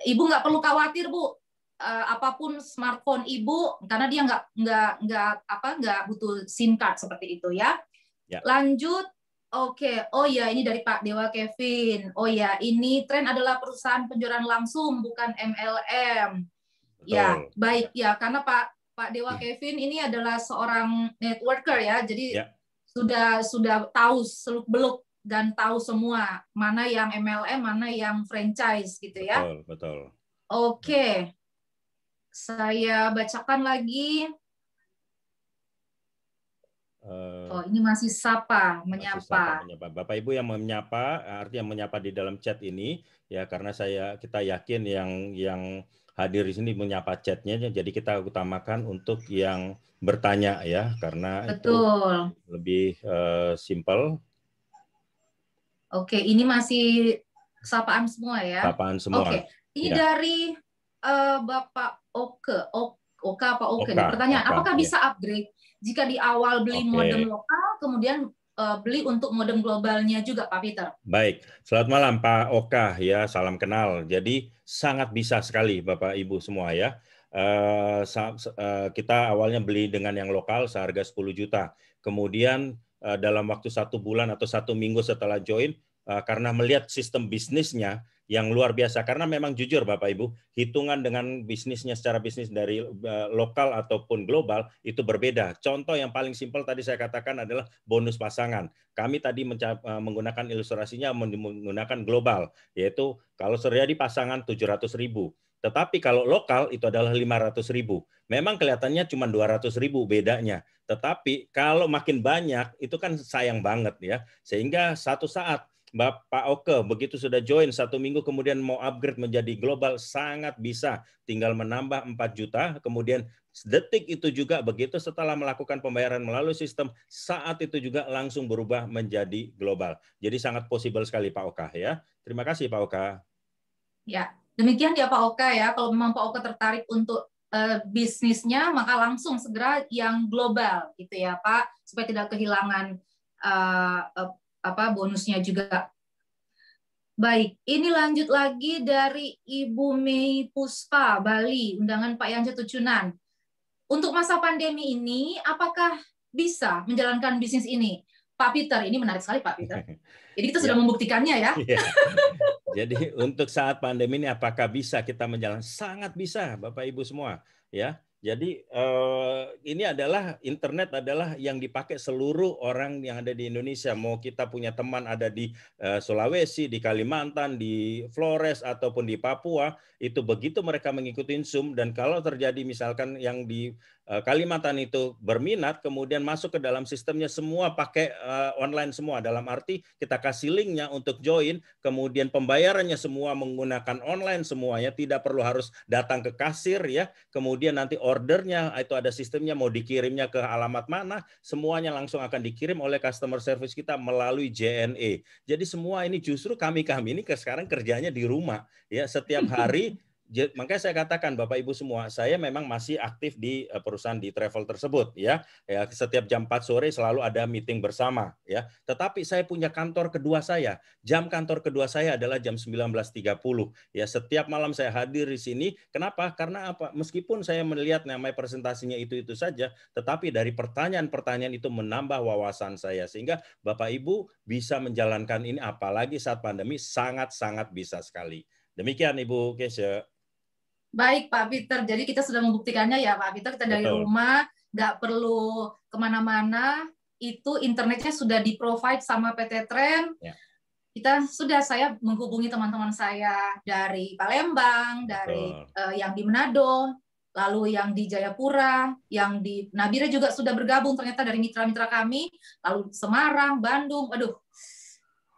Ibu nggak perlu khawatir Bu, apapun smartphone Ibu, karena dia nggak butuh SIM card seperti itu ya. Lanjut, oke. Oh ya, ini dari Pak Dewa Kevin. Oh ya, ini Trend adalah perusahaan penjualan langsung bukan MLM. Betul. Ya, baik ya, karena Pak Dewa Kevin ini adalah seorang networker ya, jadi sudah tahu seluk-beluk dan tahu semua mana yang MLM, mana yang franchise gitu ya. Betul. Oke. Saya bacakan lagi. Oh, ini masih menyapa. Bapak Ibu yang menyapa, artinya menyapa di dalam chat ini ya, karena kita yakin yang hadir di sini menyapa chatnya, jadi kita utamakan untuk yang bertanya ya, karena betul. Itu lebih simpel. Oke, ini masih sapaan semua ya. Sapaan semua. Oke, ini dari Bapak Oka. Pertanyaan, apakah bisa upgrade jika di awal beli modem lokal, kemudian beli untuk modem globalnya juga, Pak Peter? Baik, selamat malam Pak Oka ya, salam kenal. Jadi sangat bisa sekali Bapak Ibu semua ya. Kita awalnya beli dengan yang lokal seharga 10 juta. Kemudian dalam waktu 1 bulan atau 1 minggu setelah join, karena melihat sistem bisnisnya yang luar biasa, karena memang jujur Bapak Ibu, hitungan dengan bisnisnya secara bisnis dari lokal ataupun global itu berbeda. Contoh yang paling simpel tadi saya katakan adalah bonus pasangan. Kami tadi menggunakan ilustrasinya menggunakan global, yaitu kalau terjadi pasangan 700.000. Tetapi kalau lokal itu adalah 500.000. Memang kelihatannya cuma 200.000 bedanya. Tetapi kalau makin banyak itu kan sayang banget ya. Sehingga satu saat Bapak Oke, begitu sudah join 1 minggu kemudian mau upgrade menjadi global, sangat bisa. Tinggal menambah 4 juta, kemudian detik itu juga begitu setelah melakukan pembayaran melalui sistem, saat itu juga langsung berubah menjadi global. Jadi sangat possible sekali Pak Oka ya. Terima kasih Pak Oka. Ya, demikian ya Pak Oka ya. Kalau memang Pak Oka tertarik untuk bisnisnya, maka langsung segera yang global gitu ya Pak, supaya tidak kehilangan bonusnya juga. Baik, ini lanjut lagi dari Ibu Mei Puspa, Bali, undangan Pak Yanja Tucunan. Untuk masa pandemi ini, apakah bisa menjalankan bisnis ini? Pak Peter, ini menarik sekali Pak Peter. Jadi kita sudah membuktikannya ya. Jadi untuk saat pandemi ini apakah bisa kita menjalankan? Sangat bisa Bapak Ibu semua ya. Jadi ini adalah internet adalah yang dipakai seluruh orang yang ada di Indonesia. Mau kita punya teman ada di Sulawesi, di Kalimantan, di Flores ataupun di Papua, itu begitu mereka mengikuti Zoom, dan kalau terjadi misalkan yang di Kalimantan itu berminat, kemudian masuk ke dalam sistemnya semua pakai online semua. Dalam arti kita kasih linknya untuk join, kemudian pembayarannya semua menggunakan online semuanya, tidak perlu harus datang ke kasir ya. Kemudian nanti ordernya itu ada sistemnya, mau dikirimnya ke alamat mana, semuanya langsung akan dikirim oleh customer service kita melalui JNE. Jadi semua ini justru kami ini sekarang kerjanya di rumah ya, setiap hari. Makanya saya katakan Bapak Ibu semua, saya memang masih aktif di perusahaan di travel tersebut ya. Ya, setiap jam 4 sore selalu ada meeting bersama ya. Tetapi saya punya kantor kedua saya. Jam kantor kedua saya adalah jam 19.30 ya. Setiap malam saya hadir di sini. Kenapa? Karena apa? Meskipun saya melihat namanya presentasinya itu saja, tetapi dari pertanyaan-pertanyaan itu menambah wawasan saya sehingga Bapak Ibu bisa menjalankan ini, apalagi saat pandemi sangat-sangat bisa sekali. Demikian Ibu Kesha. Baik Pak Peter, jadi kita sudah membuktikannya ya Pak Peter, kita dari rumah, nggak perlu kemana-mana, itu internetnya sudah di-provide sama PT Tren. Ya. Saya menghubungi teman-teman saya dari Palembang, dari yang di Manado, lalu yang di Jayapura, yang di Nabire juga sudah bergabung ternyata dari mitra-mitra kami, lalu Semarang, Bandung, aduh.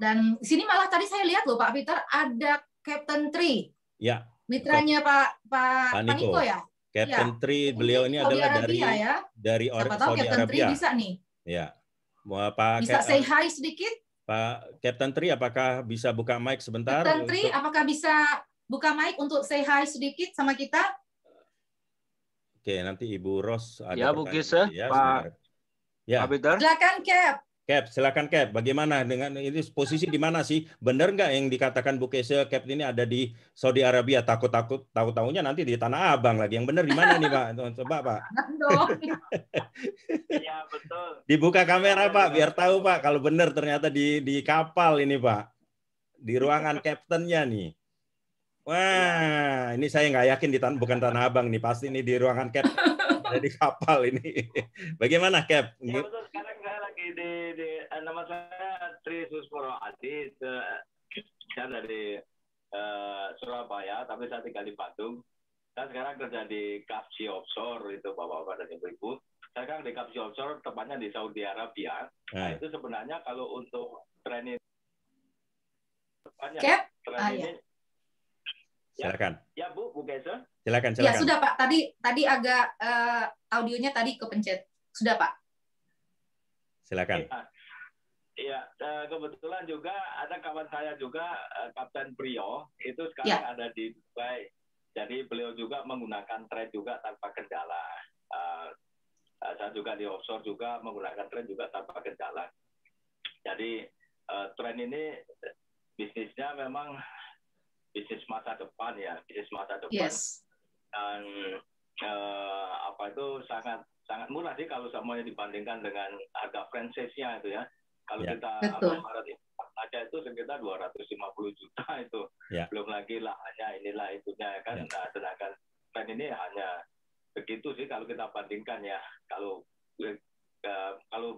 Dan di sini malah tadi saya lihat loh Pak Peter, ada Captain Tree. Ya. Mitranya Pak Niko ya? Captain Tree, beliau ini adalah dari Saudi Captain Tree Arabia. Bisa nih. Ya. Bisa say hi sedikit? Pak Captain Tree, apakah bisa buka mic sebentar? Captain Tree, apakah bisa buka mic untuk say hi sedikit sama kita? Oke, nanti Ibu Ros ada ya, Bu Kisa, ya, Pak Peter. Silakan Cap. Cap, silakan Cap. Bagaimana dengan ini, posisi di mana sih? Benar nggak yang dikatakan Bu Kesha, Cap ini ada di Saudi Arabia? Tahu-tahunya nanti di Tanah Abang lagi. Yang benar di mana nih Pak? Coba Pak. Iya betul. Dibuka kamera Pak, biar tahu Pak. Kalau benar ternyata di kapal ini Pak, di ruangan kaptennya nih. Wah, ini saya nggak yakin bukan Tanah Abang nih, pasti ini di ruangan Cap, ada di kapal ini. Bagaimana Cap? Ya betul, sekarang saya lagi nama saya Tri Susporo Adi, saya dari Surabaya, tapi saya tinggal di Bandung. Saya sekarang kerja di Kapsi Offshore, itu Bapak-Bapak dan Ibu-Ibu. Saya sekarang di Kapsi Offshore, tepatnya di Saudi Arabia. Nah, itu sebenarnya kalau untuk training, Cap? ini, silakan. Ya Bu Kesha. Silakan. Ya sudah Pak. Tadi agak audionya tadi kepencet. Sudah Pak. Silakan. Iya, kebetulan juga ada kawan saya juga Kapten Prio itu sekarang ada di Dubai. Jadi beliau juga menggunakan trade juga tanpa kendala. Saya juga di offshore juga menggunakan trade juga tanpa kendala. Jadi trend ini bisnisnya memang bisnis masa depan ya, bisnis masa depan. Yes. Dan itu sangat murah sih kalau semuanya dibandingkan dengan harga franchise-nya itu ya. Kalau kita Maret aja itu sekitar 250 juta itu. Belum lagi lahannya inilah itunya kan. Nah, sedangkan trend ini hanya begitu sih kalau kita bandingkan ya. Kalau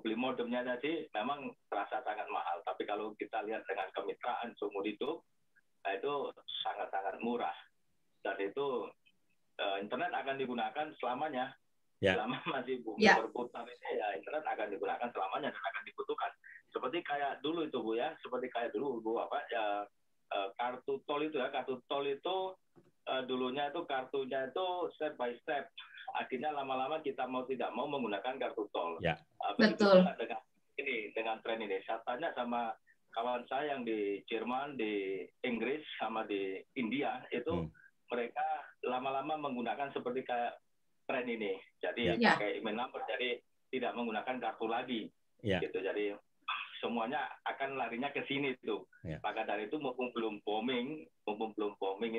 beli modemnya tadi memang terasa sangat mahal, tapi kalau kita lihat dengan kemitraan seumur hidup, nah itu sangat-sangat murah. Dan itu internet akan digunakan selamanya. Selama masih bumi berputar ini ya internet akan digunakan selamanya dan akan dibutuhkan. seperti kayak dulu itu Bu ya, seperti kayak dulu Bu apa ya, kartu tol itu ya, kartu tol itu dulunya itu kartunya itu step by step. Akhirnya lama-lama kita mau tidak mau menggunakan kartu tol. Ya. Betul. Dengan tren ini, saya tanya sama kawan saya yang di Jerman, di Inggris, sama di India itu mereka lama-lama menggunakan seperti kayak tren ini. Jadi pakai email number, jadi tidak menggunakan kartu lagi. Gitu. Jadi semuanya akan larinya ke sini tuh. Maka dari itu mumpung belum booming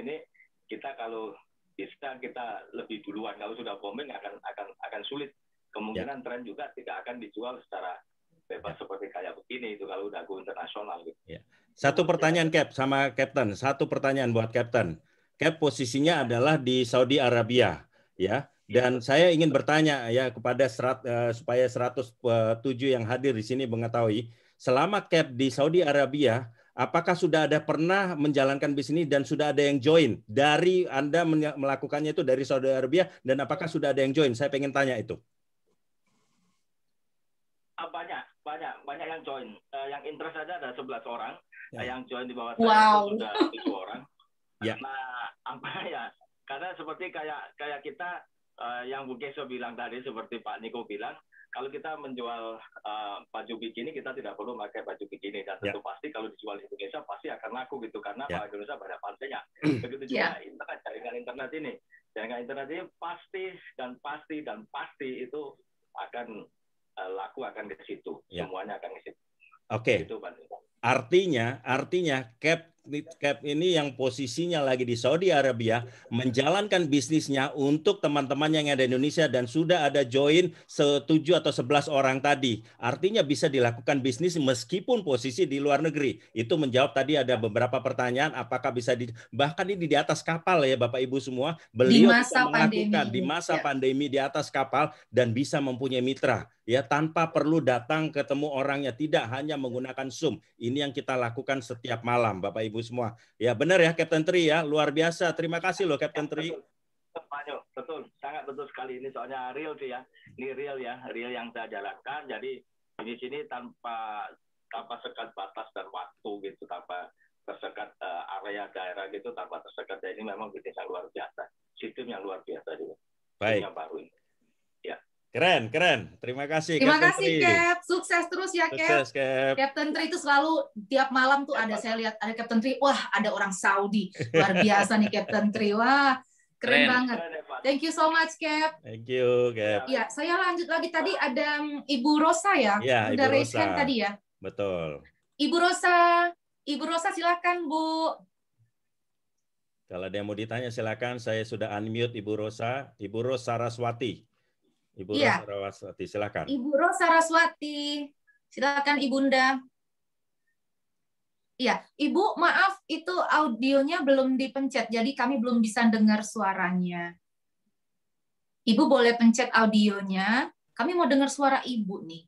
ini, kita kalau bisa kita lebih duluan. Kalau sudah booming akan sulit. Kemungkinan tren juga tidak akan dijual secara bebas seperti kayak begini itu kalau udah go internasional gitu. Satu pertanyaan Cap sama Captain. Satu pertanyaan buat Captain. Cap posisinya adalah di Saudi Arabia, ya. Dan saya ingin bertanya ya kepada supaya 107 yang hadir di sini mengetahui, selama Cap di Saudi Arabia, apakah sudah ada pernah menjalankan bisnis dan sudah ada yang join dari Anda melakukannya itu dari Saudi Arabia, dan apakah sudah ada yang join? Saya pengen tanya itu. Banyak yang join. Yang interest saja ada 11 orang. Yang join di bawah saya itu sudah 7 orang. Karena seperti kayak kita yang Bu Keso bilang tadi, seperti Pak Niko bilang, kalau kita menjual baju bikini, kita tidak perlu pakai baju bikini, dan tentu pasti kalau dijual di Indonesia pasti akan laku gitu, karena Pak Indonesia banyak pantainya. Begitu juga internet, jaringan internet ini pasti itu akan laku, akan ke situ, semuanya akan ke situ. Oke. Artinya Cap ini yang posisinya lagi di Saudi Arabia menjalankan bisnisnya untuk teman-teman yang ada di Indonesia dan sudah ada join 7 atau 11 orang tadi. Artinya bisa dilakukan bisnis meskipun posisi di luar negeri. Itu menjawab tadi ada beberapa pertanyaan, apakah bisa bahkan ini di atas kapal ya Bapak Ibu semua. Beliau bisa melakukan di masa pandemi di atas kapal dan bisa mempunyai mitra. Ya, tanpa perlu datang ketemu orangnya, tidak hanya menggunakan Zoom. Ini yang kita lakukan setiap malam, Bapak Ibu semua. Ya, benar ya, Captain Tri ya, luar biasa. Terima kasih loh, Captain Tri. Betul, sangat betul sekali. Ini soalnya real sih ya. Ini real ya, real yang saya jalankan. Jadi di sini tanpa sekat batas dan waktu gitu, tanpa tersekat area daerah gitu, tanpa tersekat. Ini memang bisnis yang luar biasa. Sistem yang luar biasa juga. Baik. Yang baru ini. Ya. Keren. Terima kasih. Terima kasih, Cap. Sukses terus ya, Cap. Sukses, Cap. Captain Tri itu selalu tiap malam tuh saya lihat ada Captain Tri. Wah, ada orang Saudi. Luar biasa nih Captain Tri. Wah, keren banget. Thank you so much, Cap. Thank you, Cap. Ya, saya lanjut lagi. Tadi ada Ibu Rosa ya. Ya, udah Ibu raise Rosa. hand tadi ya. Betul. Ibu Rosa silakan, Bu. Kalau ada yang mau ditanya silakan. Saya sudah unmute Ibu Rosa. Ibu Rosa Saraswati. Ibu Rosa Saraswati, silakan. Ibu Rosa Saraswati, silakan Ibunda. Iya, Ibu, maaf itu audionya belum dipencet, jadi kami belum bisa dengar suaranya. Ibu boleh pencet audionya, kami mau dengar suara Ibu nih.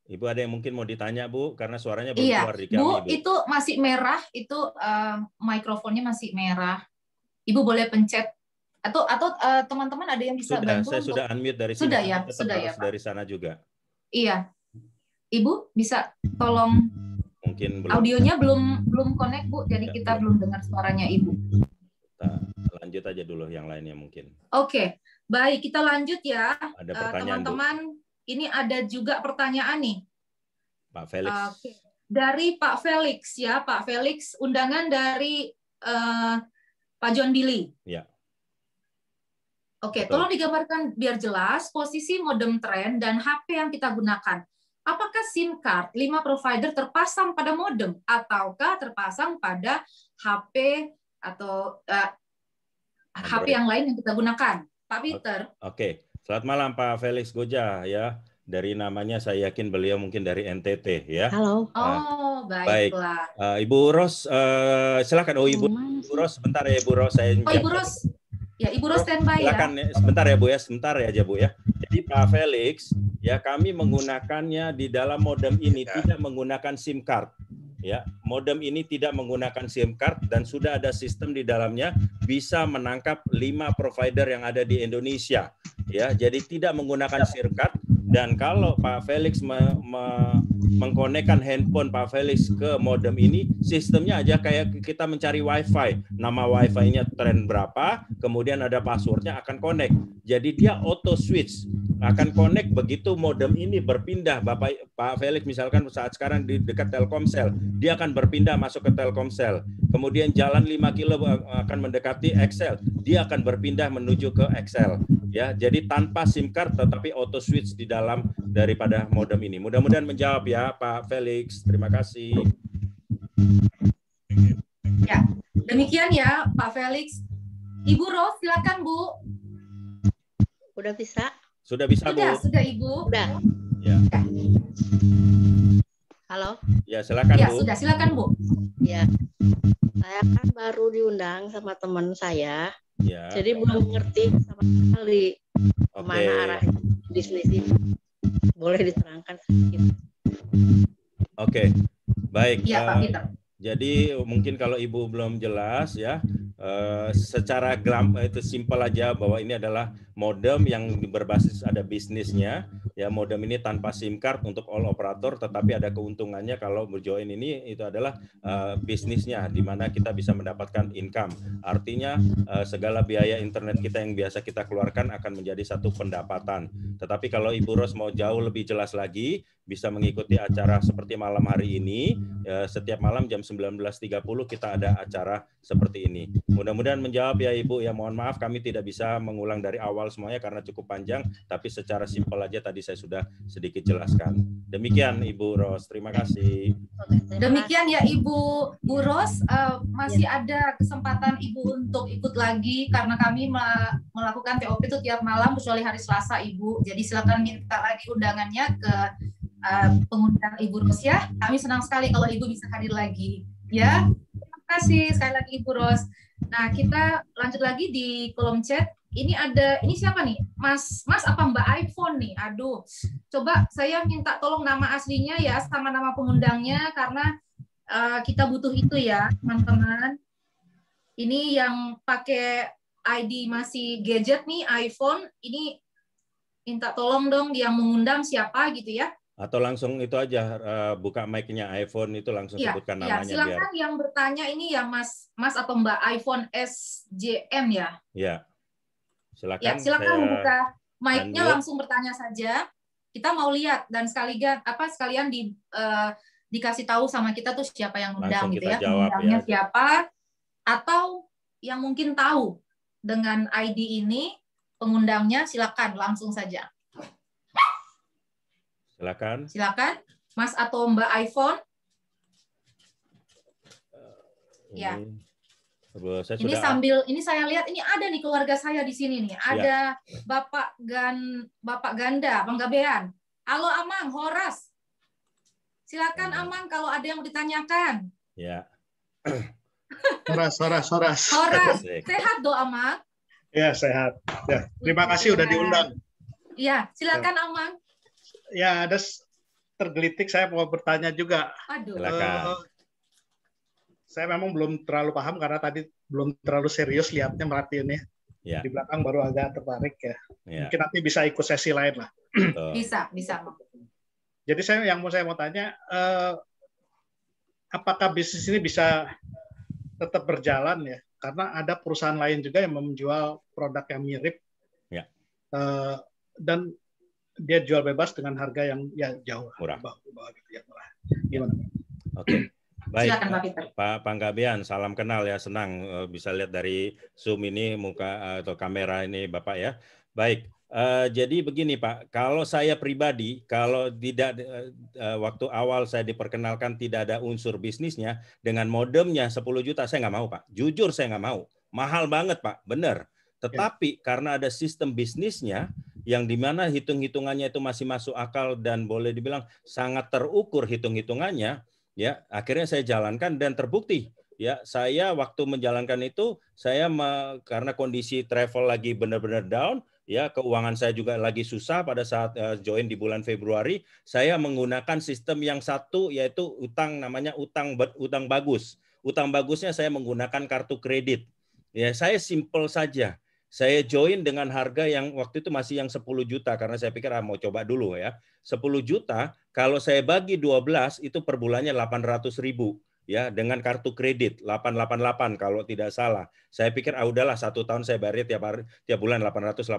Ibu ada yang mungkin mau ditanya, Bu, karena suaranya belum keluar di kami, Bu. Bu. Itu masih merah, itu mikrofonnya masih merah. Ibu boleh pencet. Atau teman-teman ada yang bisa bantu? Saya sudah unmute dari sini. Sudah ya, Pak. Dari sana juga. Iya. Ibu bisa tolong, mungkin belum. Audionya belum connect, Bu. Jadi kita belum dengar suaranya Ibu. Kita lanjut aja dulu yang lainnya mungkin. Oke. Baik, kita lanjut ya. Ada pertanyaan, teman-teman, ini ada juga pertanyaan nih. Pak Felix. Dari Pak Felix ya, Pak Felix, undangan dari Pak John Billy. Ya. Oke, tolong digambarkan biar jelas posisi modem tren dan HP yang kita gunakan. Apakah SIM card 5 provider terpasang pada modem ataukah terpasang pada HP atau HP yang lain yang kita gunakan? Pak Peter. Oke. Selamat malam Pak Felix Goja ya. Dari namanya saya yakin beliau mungkin dari NTT ya. Halo. Baiklah. Ibu Ros, silakan. Ibu Ros, sebentar ya Ibu Ros. Ibu Ros. Ya, Ibu Ros standby ya. Silakan sebentar ya Bu ya, sebentar ya aja Bu ya. Jadi Pak Felix, ya kami menggunakannya di dalam modem ini tidak menggunakan SIM card. Ya, modem ini tidak menggunakan SIM card dan sudah ada sistem di dalamnya bisa menangkap 5 provider yang ada di Indonesia. Ya, jadi tidak menggunakan SIM card Dan kalau Pak Felix mengkonekkan handphone Pak Felix ke modem ini, sistemnya aja kayak kita mencari WiFi. Nama WiFi-nya tren berapa, kemudian ada passwordnya akan connect. Jadi dia auto switch, akan connect begitu modem ini berpindah. Pak Felix misalkan saat sekarang di dekat Telkomsel, dia akan berpindah masuk ke Telkomsel. Kemudian jalan 5 kilo akan mendekati Excel, dia akan berpindah menuju ke Excel. Ya, jadi tanpa SIM card tetapi auto switch di dalam daripada modem ini. Mudah-mudahan menjawab ya Pak Felix. Terima kasih. Ya, demikian ya Pak Felix. Ibu Ros, silakan Bu. Udah bisa? Sudah bisa, Bu. Sudah Ibu. Udah. Ya. Halo. Ya, silakan ya, Bu. Sudah, silakan Bu. Ya. Saya kan baru diundang sama teman saya. Ya. Jadi belum ngerti sama sekali kemana arah bisnis ini. Boleh diterangkan sedikit. Oke, baik. Ya, Pak Peter. Jadi mungkin kalau Ibu belum jelas ya, secara itu simpel aja bahwa ini adalah modem yang berbasis ada bisnisnya. Ya, modem ini tanpa SIM card untuk all operator, tetapi ada keuntungannya kalau berjoin ini itu adalah bisnisnya, di mana kita bisa mendapatkan income. Artinya segala biaya internet kita yang biasa kita keluarkan akan menjadi satu pendapatan. Tetapi kalau Ibu Ros mau jauh lebih jelas lagi, bisa mengikuti acara seperti malam hari ini. Setiap malam jam 19.30 kita ada acara seperti ini. Mudah-mudahan menjawab ya Ibu. Ya, mohon maaf kami tidak bisa mengulang dari awal semuanya karena cukup panjang, tapi secara simpel aja tadi saya sudah sedikit jelaskan. Demikian Ibu Ros, terima kasih. Demikian ya Ibu Ros, masih ada kesempatan Ibu untuk ikut lagi karena kami melakukan TOP itu tiap malam kecuali hari Selasa Ibu. Jadi silakan minta lagi undangannya ke pengundang Ibu Ros ya. Kami senang sekali kalau Ibu bisa hadir lagi. Ya, terima kasih sekali lagi Ibu Ros. Nah, kita lanjut lagi di kolom chat. Ini siapa nih? Mas apa Mbak iPhone nih? Aduh, coba saya minta tolong nama aslinya ya sama nama pengundangnya karena kita butuh itu ya, teman-teman. Ini yang pakai ID masih gadget nih, iPhone. Ini minta tolong dong yang mengundang siapa gitu ya. Atau langsung itu aja buka mic-nya iPhone itu langsung sebutkan namanya. Silakan biar yang bertanya ini ya Mas atau Mbak iPhone SJM ya. Ya. Silakan. Ya, silakan buka mic-nya langsung bertanya saja. Kita mau lihat dan sekalian dikasih tahu sama kita tuh siapa yang undang gitu ya. Undangnya siapa atau yang mungkin tahu dengan ID ini pengundangnya, silakan langsung saja. Silakan, Mas atau Mbak iPhone. Ya. Ini saya lihat ini ada nih keluarga saya di sini nih. Ada Bapak Ganda, Bang Gabean. Halo Amang, Horas. Silakan Amang kalau ada yang ditanyakan. Ya. Horas. Sehat do Amang? Ya, sehat. Ya, terima kasih udah diundang. Ya, silakan Amang. Ya, ada tergelitik saya mau bertanya juga. Aduh. Saya memang belum terlalu paham karena tadi belum terlalu serius lihatnya merhatiinnya. Ya. Di belakang baru agak tertarik ya. Mungkin nanti bisa ikut sesi lain lah. Bisa. Jadi saya mau tanya, apakah bisnis ini bisa tetap berjalan ya? Karena ada perusahaan lain juga yang menjual produk yang mirip. Ya. Dan dia jual bebas dengan harga yang jauh murah. Gitu ya, murah. Gimana? Oke. Baik, silakan, Pak Gabean, salam kenal ya, senang bisa lihat dari Zoom ini muka atau kamera ini Bapak ya. Baik, jadi begini Pak, kalau saya pribadi, kalau tidak waktu awal saya diperkenalkan tidak ada unsur bisnisnya, dengan modemnya 10 juta saya nggak mau Pak. Jujur saya nggak mau, mahal banget Pak, benar. Tetapi karena ada sistem bisnisnya, yang dimana hitung-hitungannya itu masih masuk akal dan boleh dibilang sangat terukur hitung-hitungannya, ya akhirnya saya jalankan dan terbukti. Ya, saya waktu menjalankan itu saya karena kondisi travel lagi benar-benar down, ya keuangan saya juga lagi susah pada saat join di bulan Februari, saya menggunakan sistem yang satu yaitu utang, namanya utang bagus. Utang bagusnya saya menggunakan kartu kredit. Ya, saya simple saja. Saya join dengan harga yang waktu itu masih yang 10 juta karena saya pikir mau coba dulu ya. 10 juta kalau saya bagi 12 itu per bulannya 800.000 ya, dengan kartu kredit 888 kalau tidak salah. Saya pikir udahlah 1 tahun saya bayar tiap bulan 888.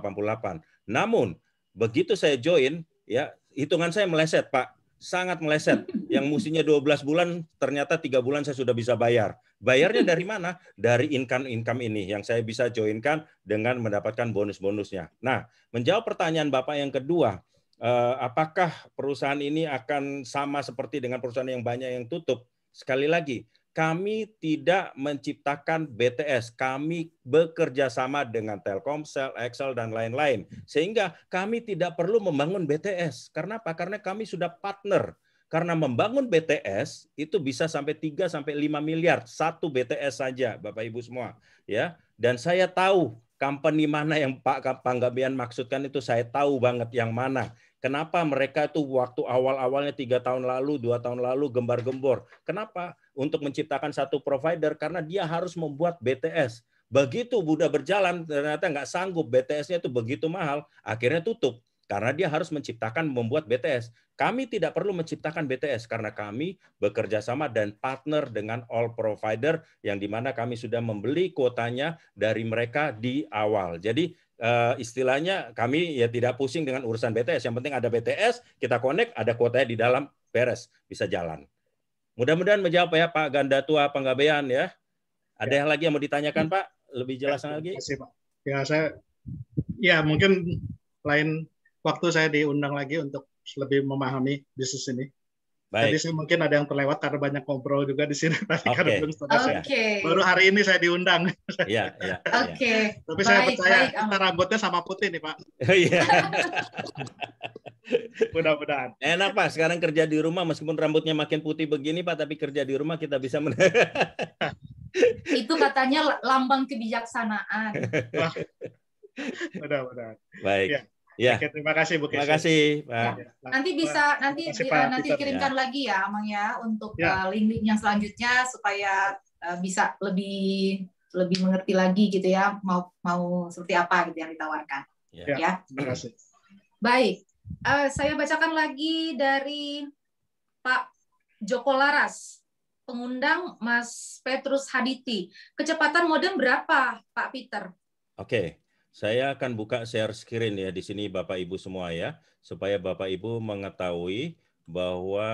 Namun begitu saya join ya, hitungan saya meleset, Pak. Sangat meleset. Yang mestinya 12 bulan ternyata 3 bulan saya sudah bisa bayar. Bayarnya dari mana? Dari income ini yang saya bisa joinkan dengan mendapatkan bonus-bonusnya. Nah, menjawab pertanyaan Bapak yang kedua, apakah perusahaan ini akan sama seperti dengan perusahaan yang banyak yang tutup? Sekali lagi, kami tidak menciptakan BTS. Kami bekerja sama dengan Telkomsel, XL, dan lain-lain. Sehingga kami tidak perlu membangun BTS. Karena apa? Karena kami sudah partner. Karena membangun BTS itu bisa sampai 3-5 miliar satu BTS saja, Bapak Ibu semua, ya. Dan saya tahu company mana yang Pak Panggabean maksudkan itu, saya tahu banget yang mana. Kenapa mereka itu waktu awal-awalnya 3 tahun lalu, 2 tahun lalu gembar-gembor. Kenapa? Untuk menciptakan satu provider karena dia harus membuat BTS. Begitu udah berjalan ternyata nggak sanggup, BTS-nya itu begitu mahal, akhirnya tutup. Karena dia harus menciptakan, membuat BTS. Kami tidak perlu menciptakan BTS karena kami bekerja sama dan partner dengan all provider yang dimana kami sudah membeli kuotanya dari mereka di awal. Jadi istilahnya kami ya tidak pusing dengan urusan BTS. Yang penting ada BTS, kita connect, ada kuotanya di dalam, beres, bisa jalan. Mudah-mudahan menjawab ya Pak Ganda Tua Panggabean ya. Ada yang lagi yang mau ditanyakan Pak? Lebih jelas lagi? Terima kasih Pak. Ya mungkin lain waktu saya diundang lagi untuk lebih memahami bisnis ini. Baik. Jadi saya mungkin ada yang terlewat karena banyak ngobrol juga di sini. Baru hari ini saya diundang. Iya. Oke. Tapi saya percaya kita rambutnya sama putih nih Pak. Iya. Mudah-mudahan. Enak Pak, sekarang kerja di rumah meskipun rambutnya makin putih begini Pak, tapi kerja di rumah kita bisa Itu katanya lambang kebijaksanaan. Mudah-mudahan. Baik. Ya. Oke, terima kasih Bu Kesi. Terima kasih, Pak. Ya. Nanti dikirimkan lagi ya, Mang ya, untuk link-link yang selanjutnya supaya bisa lebih mengerti lagi gitu ya, mau seperti apa gitu yang ditawarkan. Ya. Terima kasih. Baik. Saya bacakan lagi dari Pak Joko Laras. Pengundang Mas Petrus Haditi. Kecepatan modem berapa, Pak Peter? Oke. Saya akan buka share screen ya di sini Bapak Ibu semua ya, supaya Bapak Ibu mengetahui bahwa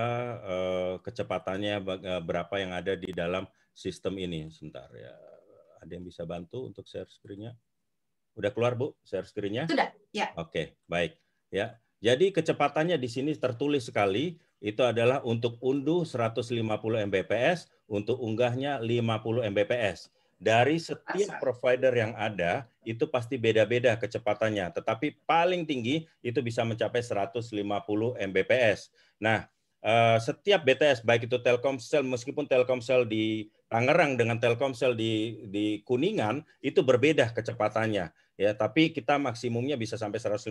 kecepatannya berapa yang ada di dalam sistem ini. Sebentar ya, ada yang bisa bantu untuk share screen-nya? Udah keluar Bu, share screen-nya? Sudah, ya. Oke, baik. Ya, jadi kecepatannya di sini tertulis sekali, itu adalah untuk unduh 150 Mbps, untuk unggahnya 50 Mbps. Dari setiap provider yang ada, itu pasti beda-beda kecepatannya. Tetapi paling tinggi itu bisa mencapai 150 Mbps. Nah, setiap BTS, baik itu Telkomsel, meskipun Telkomsel di Tangerang dengan Telkomsel di Kuningan, itu berbeda kecepatannya. Ya, tapi kita maksimumnya bisa sampai 150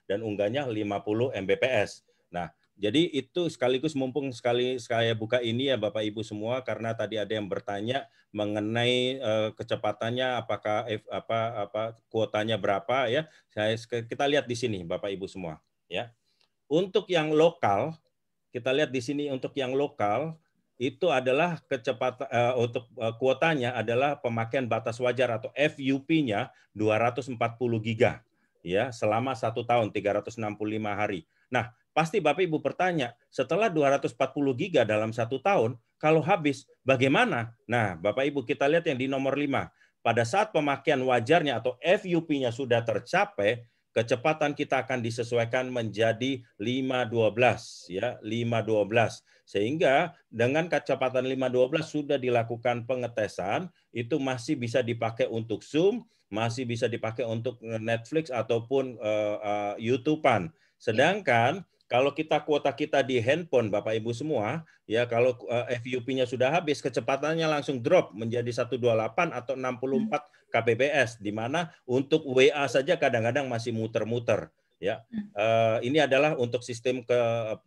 dan unggahnya 50 Mbps. Nah, jadi itu sekaligus mumpung sekali saya buka ini ya Bapak Ibu semua, karena tadi ada yang bertanya mengenai kecepatannya apakah kuotanya berapa ya. Kita lihat di sini Bapak Ibu semua ya. Untuk yang lokal, kita lihat di sini untuk yang lokal itu adalah kecepatan untuk kuotanya adalah pemakaian batas wajar atau FUP-nya 240 giga ya selama 1 tahun 365 hari. Nah, pasti Bapak Ibu bertanya, setelah 240 giga dalam 1 tahun, kalau habis bagaimana? Nah, Bapak Ibu kita lihat yang di nomor 5. Pada saat pemakaian wajarnya atau FUP-nya sudah tercapai, kecepatan kita akan disesuaikan menjadi 512 ya, 512. Sehingga dengan kecepatan 512 sudah dilakukan pengetesan, itu masih bisa dipakai untuk Zoom, masih bisa dipakai untuk Netflix ataupun YouTube-an. Sedangkan kalau kuota kita di handphone Bapak Ibu semua, ya kalau FUP-nya sudah habis, kecepatannya langsung drop menjadi 128 atau 64 kbps, di mana untuk WA saja kadang-kadang masih muter-muter. Ya, ini adalah untuk sistem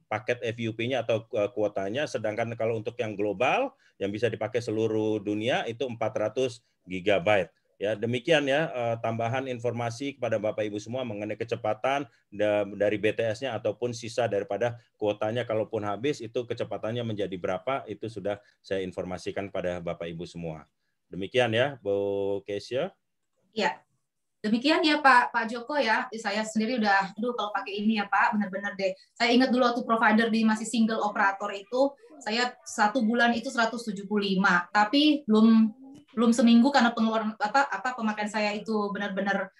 paket FUP-nya atau kuotanya. Sedangkan kalau untuk yang global yang bisa dipakai seluruh dunia itu 400 GB. Ya, demikian ya tambahan informasi kepada Bapak Ibu semua mengenai kecepatan dari BTS-nya ataupun sisa daripada kuotanya, kalaupun habis itu kecepatannya menjadi berapa, itu sudah saya informasikan pada Bapak Ibu semua. Demikian ya, Bu Kesia. Ya. Demikian ya Pak Joko ya. Saya sendiri udah kalau pakai ini ya Pak, benar-benar deh. Saya ingat dulu waktu provider di masih single operator itu, saya 1 bulan itu 175, tapi belum seminggu karena pengeluaran pemakaian saya itu benar-benar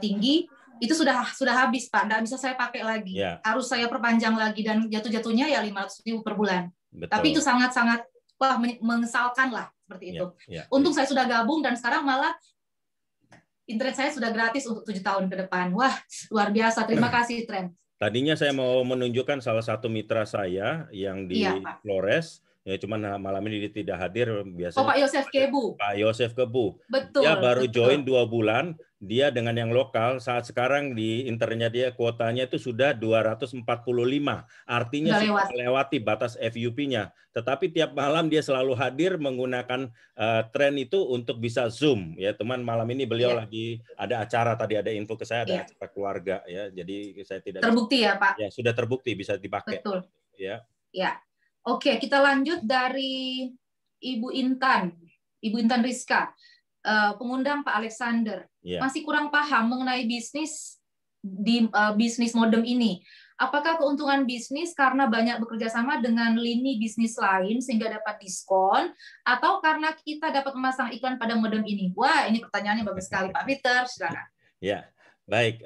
tinggi, itu sudah habis Pak, nggak bisa saya pakai lagi, harus saya perpanjang lagi dan jatuhnya ya 500.000 per bulan. Betul. Tapi itu sangat mengesalkan lah seperti itu. Untung saya sudah gabung dan sekarang malah internet saya sudah gratis untuk 7 tahun ke depan. Wah, luar biasa. Terima kasih, Trend. Tadinya saya mau menunjukkan salah satu mitra saya yang di Flores. Ya, cuman malam ini dia tidak hadir biasanya. Pak Yosef Kebu. Pak Yosef Kebu. Betul. Dia baru join 2 bulan. Dia dengan yang lokal saat sekarang di internetnya dia kuotanya itu sudah 245. Artinya sudah melewati batas FUP-nya. Tetapi tiap malam dia selalu hadir menggunakan tren itu untuk bisa Zoom. Ya, teman, malam ini beliau lagi ada acara, tadi ada info ke saya ada acara keluarga ya. Jadi saya tidak terbukti ya, Pak. Ya, sudah terbukti bisa dipakai. Betul. Ya. Ya. Oke, kita lanjut dari Ibu Intan Rizka, pengundang Pak Alexander. Masih kurang paham mengenai bisnis bisnis modem ini. Apakah keuntungan bisnis karena banyak bekerja sama dengan lini bisnis lain sehingga dapat diskon, atau karena kita dapat memasang iklan pada modem ini? Wah, ini pertanyaannya bagus sekali, Pak Peter. Silakan. Ya, baik,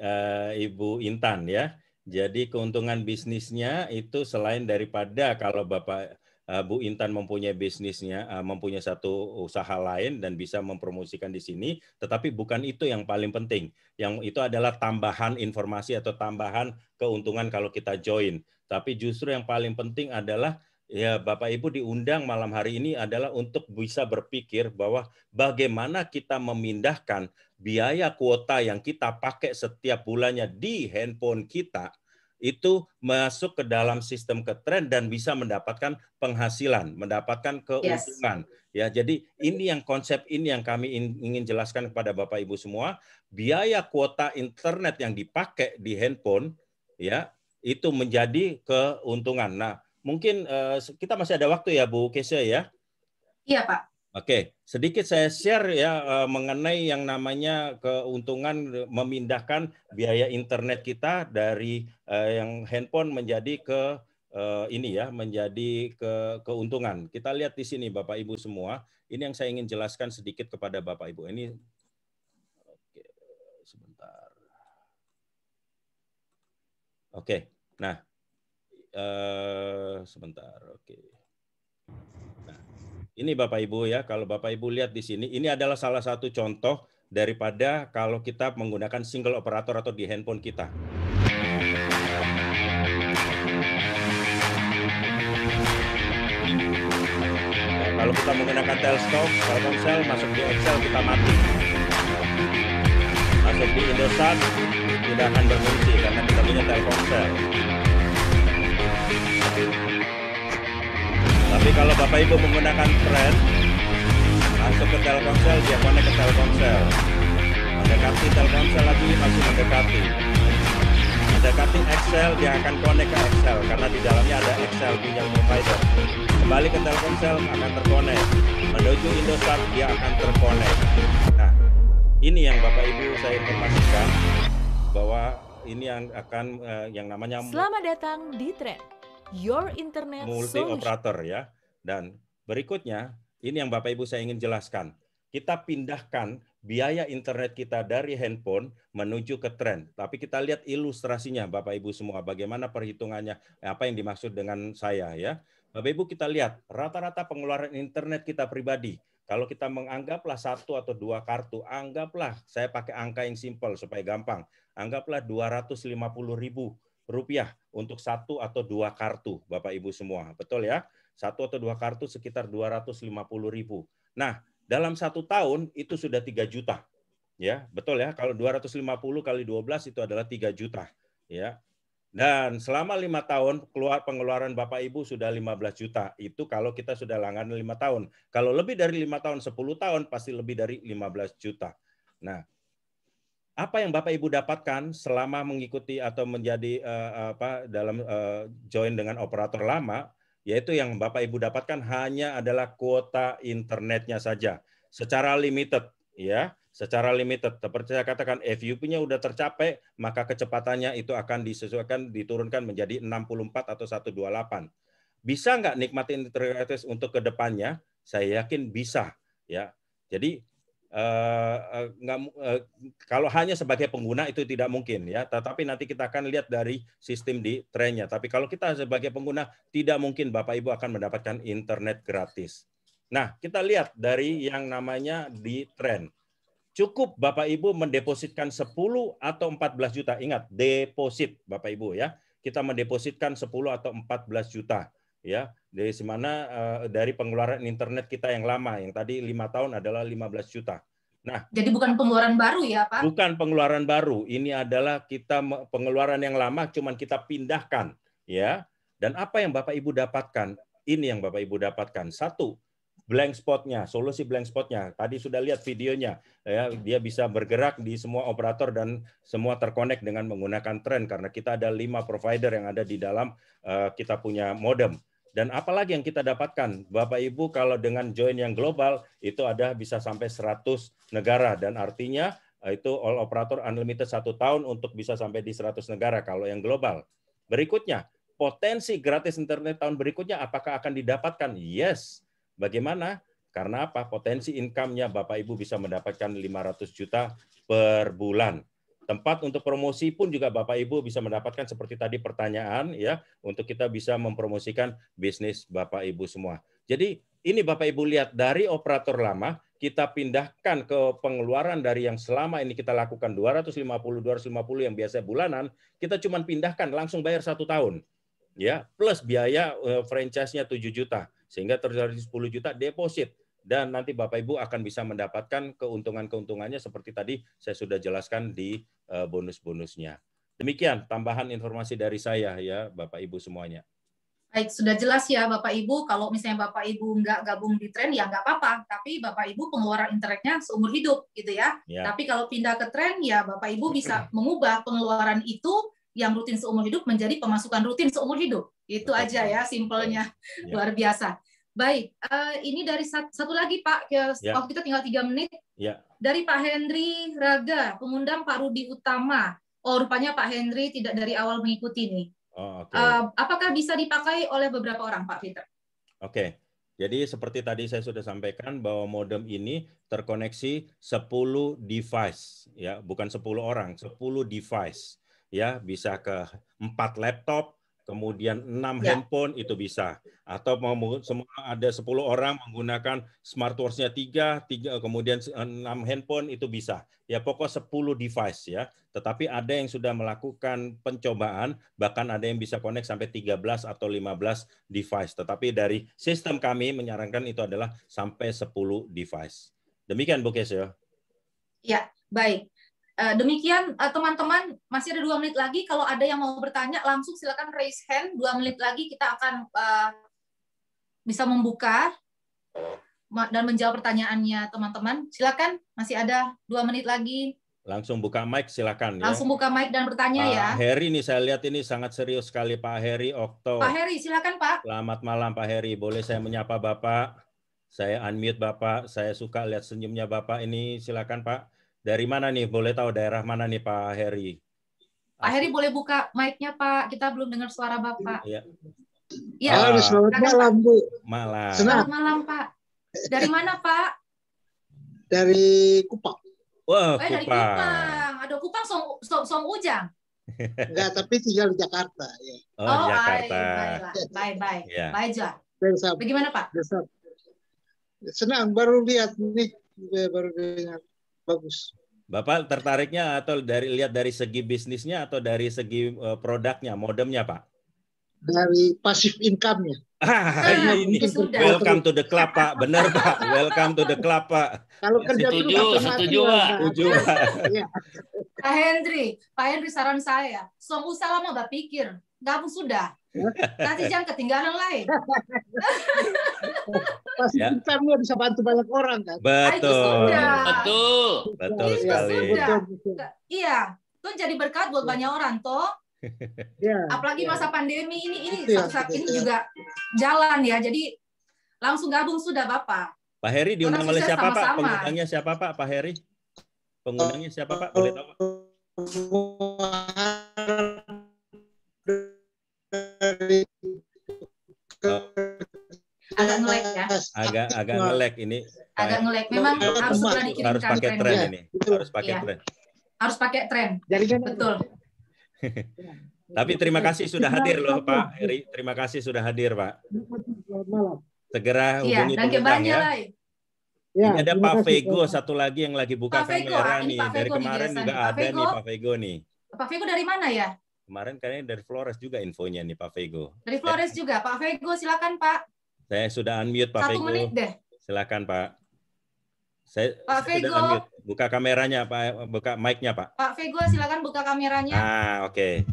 Ibu Intan ya. Jadi keuntungan bisnisnya itu selain daripada kalau Bapak Bu Intan mempunyai bisnisnya, mempunyai satu usaha lain dan bisa mempromosikan di sini, tetapi bukan itu yang paling penting. Yang itu adalah tambahan informasi atau tambahan keuntungan kalau kita join. Tapi justru yang paling penting adalah ya Bapak Ibu diundang malam hari ini adalah untuk bisa berpikir bahwa bagaimana kita memindahkan biaya kuota yang kita pakai setiap bulannya di handphone kita itu masuk ke dalam sistem Ketrend dan bisa mendapatkan penghasilan, mendapatkan keuntungan. Ya, jadi ini yang konsep ini yang kami ingin jelaskan kepada Bapak Ibu semua. Biaya kuota internet yang dipakai di handphone ya itu menjadi keuntungan. Nah, mungkin kita masih ada waktu ya Bu Kesia ya? Iya, Pak. Oke, sedikit saya share ya mengenai yang namanya keuntungan memindahkan biaya internet kita dari yang handphone menjadi ke ini ya, menjadi keuntungan. Kita lihat di sini Bapak Ibu semua, ini yang saya ingin jelaskan sedikit kepada Bapak Ibu. Ini oke, sebentar. Oke, nah sebentar, oke. Ini Bapak Ibu ya, kalau Bapak Ibu lihat di sini, ini adalah salah satu contoh daripada kalau kita menggunakan single operator atau di handphone kita. Nah, kalau kita menggunakan Telkomsel, masuk di Excel kita mati. Masuk di Indosat tidak akan berfungsi karena kita punya Telkomsel. Tapi kalau Bapak Ibu menggunakan Trend, masuk ke Telkomsel, dia connect ke Telkomsel. Mendekati Telkomsel lagi, masih mendekati. Mendekati Excel, dia akan connect ke Excel, karena di dalamnya ada Excel punya provider. Kembali ke Telkomsel, akan terkonek. Menuju Indosat, dia akan terkonek. Nah, ini yang Bapak Ibu saya informasikan, bahwa ini yang akan, yang namanya... Selamat datang di Trend. Your Internet multi operator ya. Dan berikutnya ini yang Bapak Ibu saya ingin jelaskan. Kita pindahkan biaya internet kita dari handphone menuju ke Trend. Tapi kita lihat ilustrasinya Bapak Ibu semua, bagaimana perhitungannya, apa yang dimaksud dengan saya ya. Bapak Ibu kita lihat rata-rata pengeluaran internet kita pribadi. Kalau kita menganggaplah 1 atau 2 kartu, anggaplah saya pakai angka yang simpel supaya gampang. Anggaplah Rp250.000 untuk 1 atau 2 kartu, Bapak Ibu semua. Betul ya? 1 atau 2 kartu sekitar 250.000. Nah, dalam 1 tahun itu sudah 3 juta. Ya, betul ya? Kalau 250 kali 12 itu adalah 3 juta. Ya. Dan selama 5 tahun pengeluaran Bapak Ibu sudah 15 juta. Itu kalau kita sudah langganan 5 tahun. Kalau lebih dari 5 tahun, 10 tahun pasti lebih dari 15 juta. Nah, apa yang Bapak Ibu dapatkan selama mengikuti atau menjadi join dengan operator lama, yaitu yang Bapak Ibu dapatkan hanya adalah kuota internetnya saja secara limited, ya. Secara limited, seperti saya katakan, FUP-nya udah tercapai, maka kecepatannya itu akan disesuaikan, diturunkan menjadi 64 atau 128. Bisa nggak nikmatin internet gratis untuk kedepannya? Saya yakin bisa, ya. Jadi kalau hanya sebagai pengguna itu tidak mungkin, ya. Tetapi nanti kita akan lihat dari sistem di trennya. Tapi kalau kita sebagai pengguna, tidak mungkin Bapak Ibu akan mendapatkan internet gratis. Nah, kita lihat dari yang namanya di tren. Cukup Bapak Ibu mendepositkan 10 atau 14 juta. Ingat, deposit Bapak Ibu, ya. Kita mendepositkan 10 atau 14 juta, ya. Dari mana dari pengeluaran internet kita yang lama, yang tadi 5 tahun adalah 15 juta. Nah, jadi bukan pengeluaran baru ya, Pak? Bukan pengeluaran baru. Ini adalah kita pengeluaran yang lama cuman kita pindahkan, ya. Dan apa yang Bapak Ibu dapatkan? Ini yang Bapak Ibu dapatkan. Satu, blank spotnya, solusi blank spotnya. Tadi sudah lihat videonya, ya, dia bisa bergerak di semua operator dan semua terkonek dengan menggunakan tren karena kita ada 5 provider yang ada di dalam kita punya modem. Dan apalagi yang kita dapatkan, Bapak Ibu kalau dengan join yang global itu ada bisa sampai 100 negara dan artinya itu all operator unlimited 1 tahun untuk bisa sampai di 100 negara kalau yang global. Berikutnya, potensi gratis internet tahun berikutnya apakah akan didapatkan? Yes. Bagaimana? Karena apa? Potensi income-nya Bapak Ibu bisa mendapatkan 500 juta per bulan. Tempat untuk promosi pun juga Bapak Ibu bisa mendapatkan seperti tadi pertanyaan, ya, untuk kita bisa mempromosikan bisnis Bapak Ibu semua. Jadi ini Bapak Ibu lihat dari operator lama kita pindahkan ke pengeluaran dari yang selama ini kita lakukan 250 yang biasa bulanan, kita cuma pindahkan langsung bayar 1 tahun. Ya, plus biaya franchise-nya 7 juta. Sehingga terjadi 10 juta deposit. Dan nanti Bapak Ibu akan bisa mendapatkan keuntungan-keuntungannya seperti tadi saya sudah jelaskan di bonus-bonusnya. Demikian tambahan informasi dari saya, ya Bapak Ibu semuanya. Baik, sudah jelas ya Bapak Ibu. Kalau misalnya Bapak Ibu nggak gabung di tren, ya nggak apa-apa. Tapi Bapak Ibu pengeluaran internetnya seumur hidup, gitu ya. Tapi kalau pindah ke tren, ya Bapak Ibu bisa mengubah pengeluaran itu yang rutin seumur hidup menjadi pemasukan rutin seumur hidup. Itu aja ya, simpelnya. Luar biasa. Baik, ini dari satu lagi Pak, waktu kita tinggal 3 menit. Dari Pak Henry Raga, pengundang Pak Rudi Utama. Oh, rupanya Pak Henry tidak dari awal mengikuti nih. Apakah bisa dipakai oleh beberapa orang, Pak Peter? Oke. Jadi seperti tadi saya sudah sampaikan bahwa modem ini terkoneksi 10 device, ya, bukan 10 orang, 10 device. Ya, bisa ke 4 laptop, kemudian 6 handphone itu bisa. Atau semua ada 10 orang menggunakan smartwatch-nya 3, kemudian 6 handphone itu bisa. Ya, pokok 10 device ya. Tetapi ada yang sudah melakukan pencobaan, bahkan ada yang bisa connect sampai 13 atau 15 device. Tetapi dari sistem kami menyarankan itu adalah sampai 10 device. Demikian Bu Kesya. Ya, baik. Demikian teman-teman, masih ada 2 menit lagi. Kalau ada yang mau bertanya, langsung silakan raise hand. 2 menit lagi kita akan bisa membuka dan menjawab pertanyaannya teman-teman. Silakan, masih ada 2 menit lagi. Langsung buka mic silakan. Langsung buka mic dan bertanya Pak ya. Pak Heri nih saya lihat ini sangat serius sekali Pak Heri Okto. Pak Heri, silakan Pak. Selamat malam Pak Heri. Boleh saya menyapa Bapak? Saya unmute Bapak. Saya suka lihat senyumnya Bapak ini. Silakan Pak. Dari mana nih? Boleh tahu daerah mana nih Pak Heri? Pak Heri boleh buka mic-nya Pak. Kita belum dengar suara Bapak. Iya. Ya. Selamat malam Bu. Malam. Selamat malam Pak. Dari mana Pak? Dari Kupang. Wah, dari Kupang. Aduh, Kupang Som Ujang. Enggak, tapi tinggal di Jakarta. Ya. Oh, Jakarta. Baik. Ya. Baik, Jah. Bagaimana Pak? Senang, baru lihat nih. Baru lihat. Bagus. Bapak tertariknya atau lihat dari segi bisnisnya atau dari segi produknya, modemnya Pak? Dari passive income-nya. Ini welcome to the club Pak, benar Pak, welcome to the club Pak. Kalau kerja setuju Pak. Pak Henry saran saya, song usah lama berpikir, gabung sudah. Nanti jangan ketinggalan lain. Pasti income-nya bisa bantu banyak orang kan. Betul. Betul sekali. Iya, tuh jadi berkat buat banyak orang toh. Apalagi masa pandemi ini saat ini juga jalan ya. Jadi langsung gabung sudah Bapak. Pak Heri diundang oleh siapa Pak? Pengundangnya siapa Pak? Pak Heri? Pengundangnya siapa Pak? Boleh tahu Pak? Agak nge-lag ya. Agak nge-lag ini. Agak nge-lag. Memang harus segera dikirimkan. Harus pakai tren ini. Harus pakai tren. Harus pakai tren. Betul. Tapi terima kasih sudah hadir loh Pak Heri. Terima kasih sudah hadir Pak. Segera hubungi pengundang ya. Ini ada Pak Vego satu lagi yang lagi buka kamera nih. Dari kemarin juga ada nih Pak Vego nih. Pak Vego dari mana ya? Kemarin kayaknya dari Flores juga infonya nih Pak Vego. Dari Flores juga. Pak Vego silakan Pak. Saya sudah unmute Pak Vego. 1 menit deh. Silakan Pak. Pak Vego. Sudah unmute. Buka kameranya Pak, buka mic-nya Pak. Pak Vego silakan buka kameranya. Oke.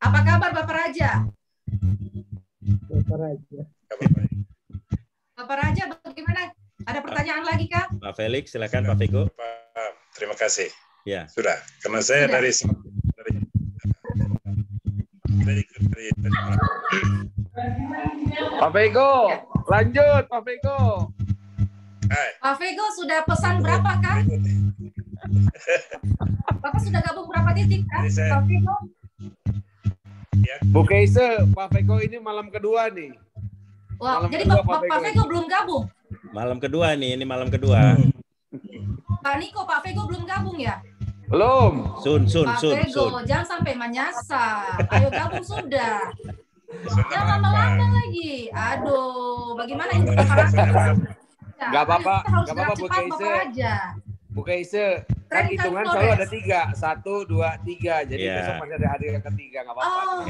Apa kabar Bapak Raja? Bapak Raja. Bapak Raja bagaimana? Ada pertanyaan lagi kah? Pak Felix silakan Pak Vego. Terima kasih. Ya. Sudah. Karena saya dari Pak Vego, lanjut Pak Vego. Pak Vego sudah pesan berapa kan? Bapak sudah gabung berapa titik kan? Pak Vego? Bu Keise, Pak Vego ini malam kedua nih. Wah, jadi Pak Vego belum gabung? Malam kedua nih, ini malam kedua. Pak Niko, Pak Vego belum gabung ya? Belum. Sun. Pak Vego, jangan sampai menyasar. Ayo gabung sudah. Jangan lama-lama lagi. Aduh, bagaimana ini Bapak Raja? Gak apa-apa Bu Keise. Bu Keise, kan hitungan selalu ada 3. 1, 2, 3. Jadi besok masih ada hari yang ketiga, nggak apa-apa. Oh,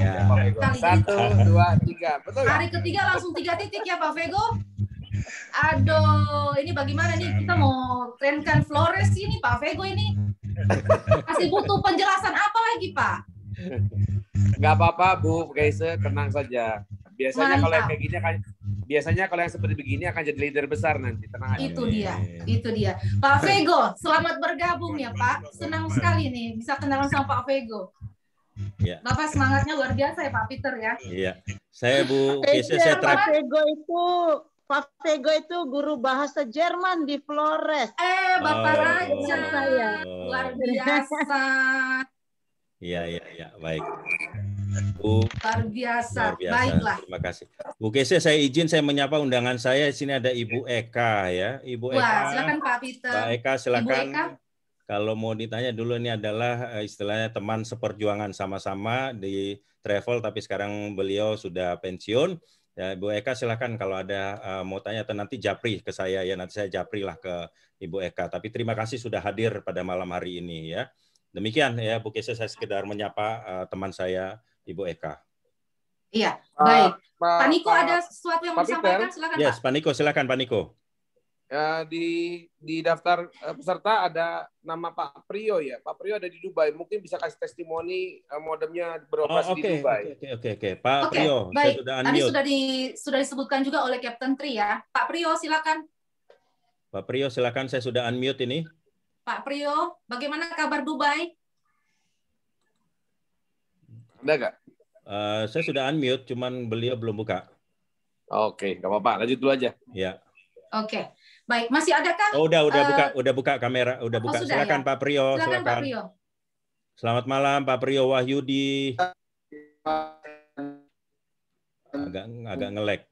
1, 2, 3. Betul ya? Hari ketiga langsung 3 titik ya Pak Vego? Aduh, ini bagaimana nih? Kita mau trenkan Flores ini Pak Vego ini. Masih butuh penjelasan apa lagi Pak? Nggak apa-apa Bu Keise, tenang saja. Biasanya kalau yang kayak gini kan, biasanya kalau yang seperti begini akan jadi leader besar nanti. Tenang aja. Itu dia. Pak Vego, selamat bergabung ya Pak. Senang sekali nih bisa kenalan sama Pak Vego. Ya. Bapak semangatnya luar biasa ya Pak Peter ya. Iya. Saya Bu Keise, saya Pak Vego itu guru bahasa Jerman di Flores. Bapak Raja saya. Luar biasa. Iya, baik. Bu, luar biasa. Baiklah. Terima kasih. Bu Keise, saya izin saya menyapa undangan saya. Di sini ada Ibu Eka ya. Ibu Eka. Silakan Pak Peter. Pak Eka silakan. Ibu Eka. Kalau mau ditanya dulu, ini adalah istilahnya teman seperjuangan sama-sama di travel, tapi sekarang beliau sudah pensiun. Ya, Bu Eka silakan kalau ada mau tanya atau nanti japri ke saya ya. Nanti saya japri lah ke Ibu Eka. Tapi terima kasih sudah hadir pada malam hari ini ya. Demikian ya Bu Keise, saya sekedar menyapa teman saya Ibu Eka. Iya, baik. Pak Niko ada sesuatu yang mau disampaikan? Silakan Pak. Pak Niko, silakan Pak Niko. Di daftar peserta ada nama Pak Priyo ya. Pak Priyo ada di Dubai. Mungkin bisa kasih testimoni modemnya beroperasi di Dubai. Oke. Pak Priyo, baik. Saya sudah disebutkan juga oleh Captain Tri ya. Pak Priyo, silakan. Pak Priyo, silakan. Saya sudah unmute ini. Pak Priyo, bagaimana kabar Dubai? Ada nggak? Saya sudah unmute, cuman beliau belum buka. Oke, nggak apa-apa. Lanjut dulu aja. Ya. Oke, baik. Masih adakah? Udah buka kamera, udah buka. Silakan ya? Pak Priyo. Silakan Pak Priyo. Selamat malam Pak Priyo Wahyudi. Agak nge-lag.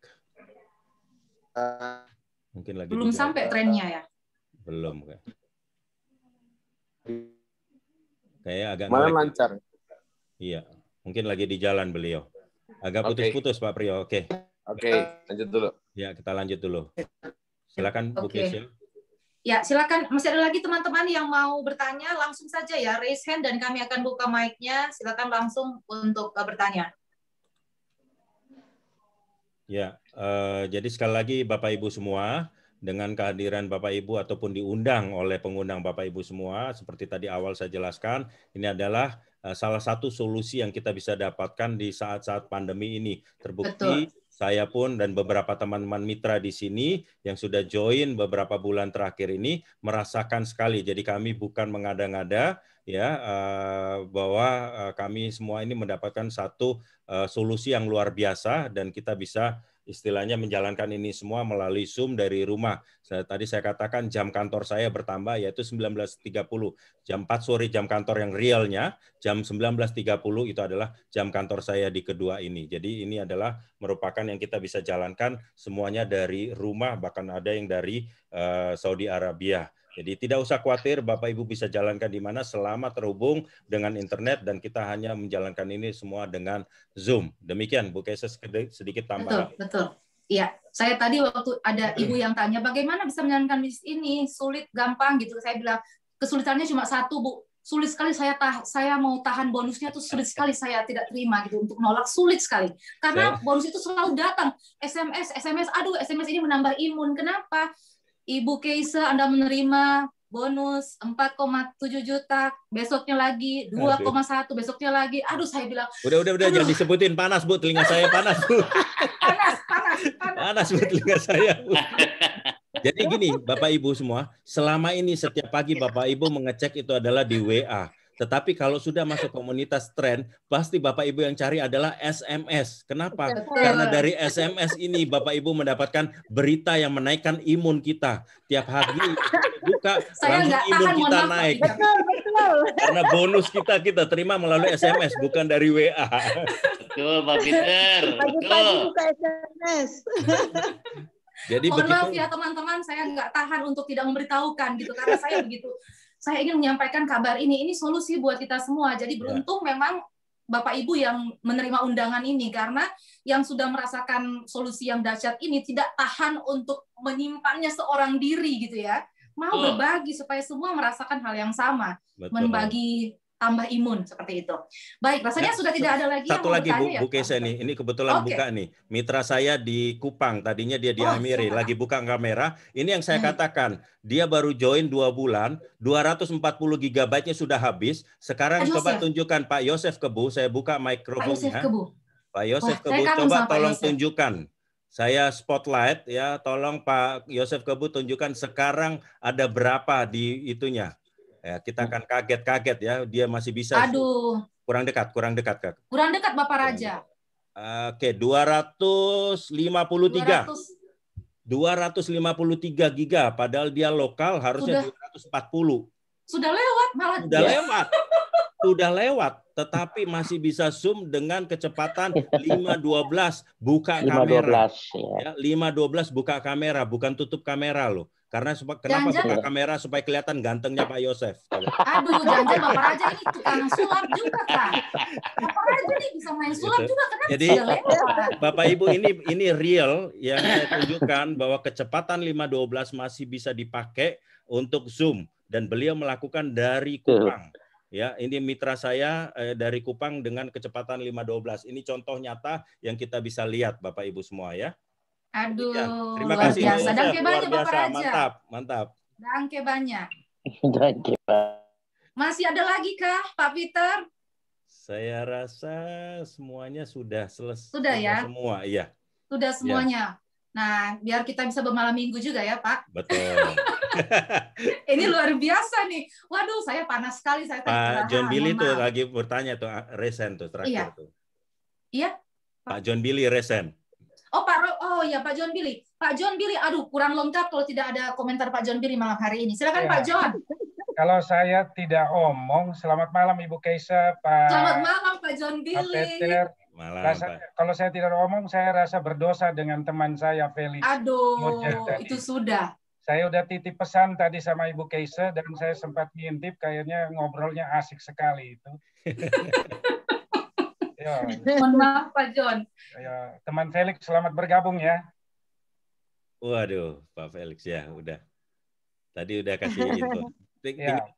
Mungkin lagi. Belum sampai trennya ya? Belum. Kayak agak malah lancar. Iya, mungkin lagi di jalan beliau. Agak putus-putus Pak Priyo. Oke, lanjut dulu. Ya, kita lanjut dulu. Silakan Bu Keise. Ya, silakan. Masih ada lagi teman-teman yang mau bertanya, langsung saja ya raise hand dan kami akan buka mic-nya. Silakan langsung untuk bertanya. Ya, jadi sekali lagi Bapak Ibu semua, dengan kehadiran Bapak Ibu ataupun diundang oleh pengundang Bapak Ibu semua, seperti tadi awal saya jelaskan, ini adalah salah satu solusi yang kita bisa dapatkan di saat-saat pandemi ini. Terbukti saya pun dan beberapa teman-teman mitra di sini yang sudah join beberapa bulan terakhir ini merasakan sekali. Jadi kami bukan mengada-ngada, ya, bahwa kami semua ini mendapatkan satu solusi yang luar biasa dan kita bisa istilahnya menjalankan ini semua melalui Zoom dari rumah. Tadi saya katakan jam kantor saya bertambah yaitu 19.30. Jam 4 sore jam kantor yang realnya, jam 19.30 itu adalah jam kantor saya di kedua ini. Jadi ini adalah merupakan yang kita bisa jalankan semuanya dari rumah, bahkan ada yang dari Saudi Arabia. Jadi tidak usah khawatir, Bapak Ibu bisa jalankan di mana selama terhubung dengan internet dan kita hanya menjalankan ini semua dengan Zoom. Demikian Bu Keisha sedikit tambahan. Betul. Iya, saya tadi waktu ada ibu yang tanya bagaimana bisa menjalankan bisnis ini, sulit, gampang gitu. Saya bilang kesulitannya cuma satu, Bu. Sulit sekali saya mau tahan bonusnya tuh sulit sekali saya tidak terima gitu untuk nolak, sulit sekali. Karena bonus itu selalu datang, SMS, aduh SMS ini menambah imun. Kenapa? Ibu Keisha, Anda menerima bonus 4,7 juta, besoknya lagi 2,1, besoknya lagi. Aduh, saya bilang. Udah, jangan disebutin, panas Bu, telinga saya panas Bu. Panas Bu, telinga saya Bu. Jadi gini, Bapak Ibu semua, selama ini setiap pagi Bapak Ibu mengecek itu adalah di WA. Tetapi kalau sudah masuk komunitas tren, pasti Bapak Ibu yang cari adalah SMS. Kenapa? Karena dari SMS ini Bapak Ibu mendapatkan berita yang menaikkan imun kita. Tiap hari buka, langsung imun kita naik. Betul. Karena bonus kita terima melalui SMS, bukan dari WA. Betul, Pak Peter. Pagi-pagi buka SMS. Jadi mohon maaf ya teman-teman, saya nggak tahan untuk tidak memberitahukan gitu, karena saya begitu. Saya ingin menyampaikan kabar ini solusi buat kita semua. Jadi beruntung memang Bapak Ibu yang menerima undangan ini, karena yang sudah merasakan solusi yang dahsyat ini tidak tahan untuk menyimpannya seorang diri gitu ya. Mau berbagi supaya semua merasakan hal yang sama. Betul. Membagi tambah imun seperti itu. Baik, rasanya sudah tidak ada lagi satu yang lagi Bu Keisha nih. Ini kebetulan buka nih. Mitra saya di Kupang, tadinya dia di Amiri, lagi buka kamera. Ini yang saya katakan, dia baru join 2 bulan, 240 GB-nya sudah habis. Sekarang coba tunjukkan Pak Yosef Kebu, saya buka mikrofonnya. Pak Yosef Kebu, coba tolong tunjukkan. Saya spotlight ya, tolong Pak Yosef Kebu tunjukkan sekarang ada berapa di itunya. Ya, kita akan kaget-kaget ya, dia masih bisa. Aduh. Kurang dekat Kak. Kurang dekat Bapak Raja. Oke, 253. 253 giga, padahal dia lokal harusnya 240. Sudah lewat malah. Sudah lewat, tetapi masih bisa Zoom dengan kecepatan 512 buka kamera. 512 buka kamera, bukan tutup kamera loh. Karena kenapa buka kamera supaya kelihatan gantengnya Pak Yosef. Aduh, jangan Bapak Raja ini tukang sulap juga kan. Bapak Raja ini bisa main sulap juga, kenapa? Jadi Bapak Ibu ini real yang saya tunjukkan bahwa kecepatan 512 masih bisa dipakai untuk Zoom dan beliau melakukan dari Kupang. Ya, ini mitra saya dari Kupang dengan kecepatan 512. Ini contoh nyata yang kita bisa lihat Bapak Ibu semua ya. Aduh, ya, terima kasih. Dangke banyak Bapak Raja. Mantap. Dangke banyak. Masih ada lagi kah Pak Peter? Saya rasa semuanya sudah selesai. Sudah ya? Semua, iya. Sudah semuanya. Ya. Nah, biar kita bisa bermalam minggu juga ya Pak. Betul. Ini luar biasa nih. Waduh, saya panas sekali. Pak John Billy tuh lagi bertanya tuh, resen tuh terakhir tuh. Iya. Pak John Billy resen. Pak John Billy. Pak John Billy, aduh kurang lengkap kalau tidak ada komentar Pak John Billy malam hari ini. Silakan Pak John. Kalau saya tidak omong, selamat malam Ibu Keisha, Pak. Selamat malam Pak John Billy. Kalau saya tidak omong, saya rasa berdosa dengan teman saya Felix. Aduh, itu sudah. Saya udah titip pesan tadi sama Ibu Keisha dan saya sempat ngintip, kayaknya ngobrolnya asik sekali itu. Mohon maaf Pak John. Teman Felix selamat bergabung ya. Waduh, Pak Felix ya udah. Tadi udah kasih info.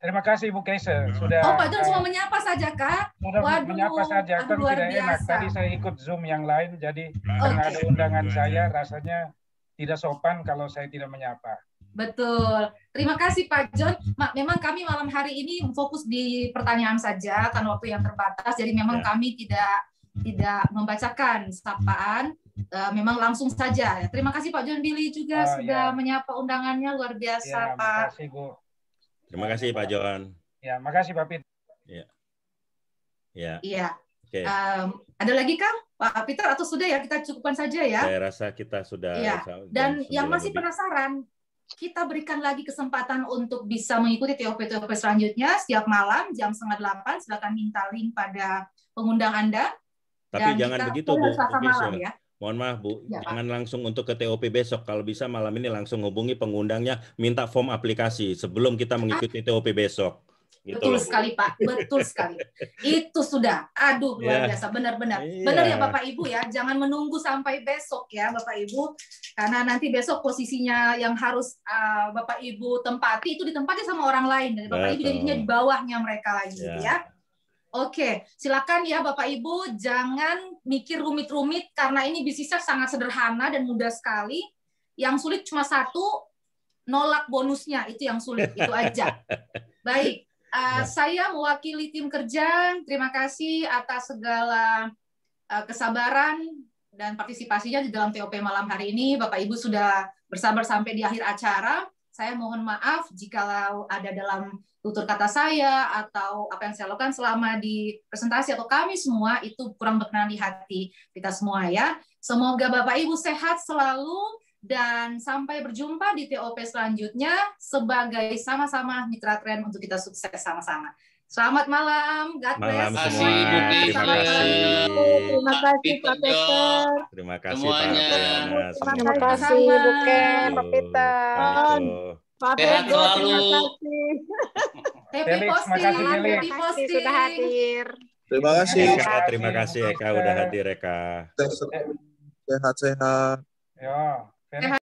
Terima kasih Ibu Keisha sudah. Pak John cuma menyapa saja Kak. Sudah menyapa saja kan tidak enak. Tadi saya ikut Zoom yang lain jadi karena ada undangan saya rasanya tidak sopan kalau saya tidak menyapa. Betul. Terima kasih Pak John. Memang kami malam hari ini fokus di pertanyaan saja karena waktu yang terbatas. Jadi memang kami tidak membacakan sapaan. Memang langsung saja. Terima kasih Pak John Billy juga sudah menyapa undangannya, luar biasa Pak. Terima kasih Bu. Terima kasih Pak John. Ya, makasih Pak Peter. Iya. Okay. Ada lagi Kang? Pak Peter atau sudah ya kita cukupkan saja ya? Saya rasa kita sudah. Iya. Dan yang masih penasaran, kita berikan lagi kesempatan untuk bisa mengikuti TOP selanjutnya setiap malam jam 7:30. Silakan minta link pada pengundang Anda. Tapi dan jangan begitu Bu. Malam, ya. Mohon maaf Bu, jangan langsung untuk ke TOP besok. Kalau bisa malam ini langsung hubungi pengundangnya, minta form aplikasi sebelum kita mengikuti TOP besok. Gitu betul sekali Pak, betul sekali. Itu sudah, aduh luar biasa, benar-benar. Benar ya Bapak Ibu ya, jangan menunggu sampai besok ya Bapak Ibu, karena nanti besok posisinya yang harus Bapak Ibu tempati itu ditempati sama orang lain, dan Bapak Ibu jadinya di bawahnya mereka lagi ya. Oke, silakan ya Bapak Ibu, jangan mikir rumit-rumit karena ini bisnisnya sangat sederhana dan mudah sekali. Yang sulit cuma satu, nolak bonusnya, itu yang sulit, itu aja. Baik. Saya mewakili tim kerja, terima kasih atas segala kesabaran dan partisipasinya di dalam TOP malam hari ini. Bapak Ibu sudah bersabar sampai di akhir acara. Saya mohon maaf jika ada dalam tutur kata saya atau apa yang saya lakukan selama di presentasi atau kami semua itu kurang berkenan di hati kita semua ya. Semoga Bapak Ibu sehat selalu. Dan sampai berjumpa di TOP selanjutnya sebagai sama-sama mitra tren untuk kita sukses sama-sama. Selamat malam, God bless. Terima kasih Terima kasih Pak Peter. Terima kasih Pak Peter. Terima kasih Bu Ken, Pak Peter. Pak Peter, terima kasih. Happy posting, sudah hadir. Terima kasih. Terima kasih Eka udah hadir Eka. Sehat-sehat. Ya.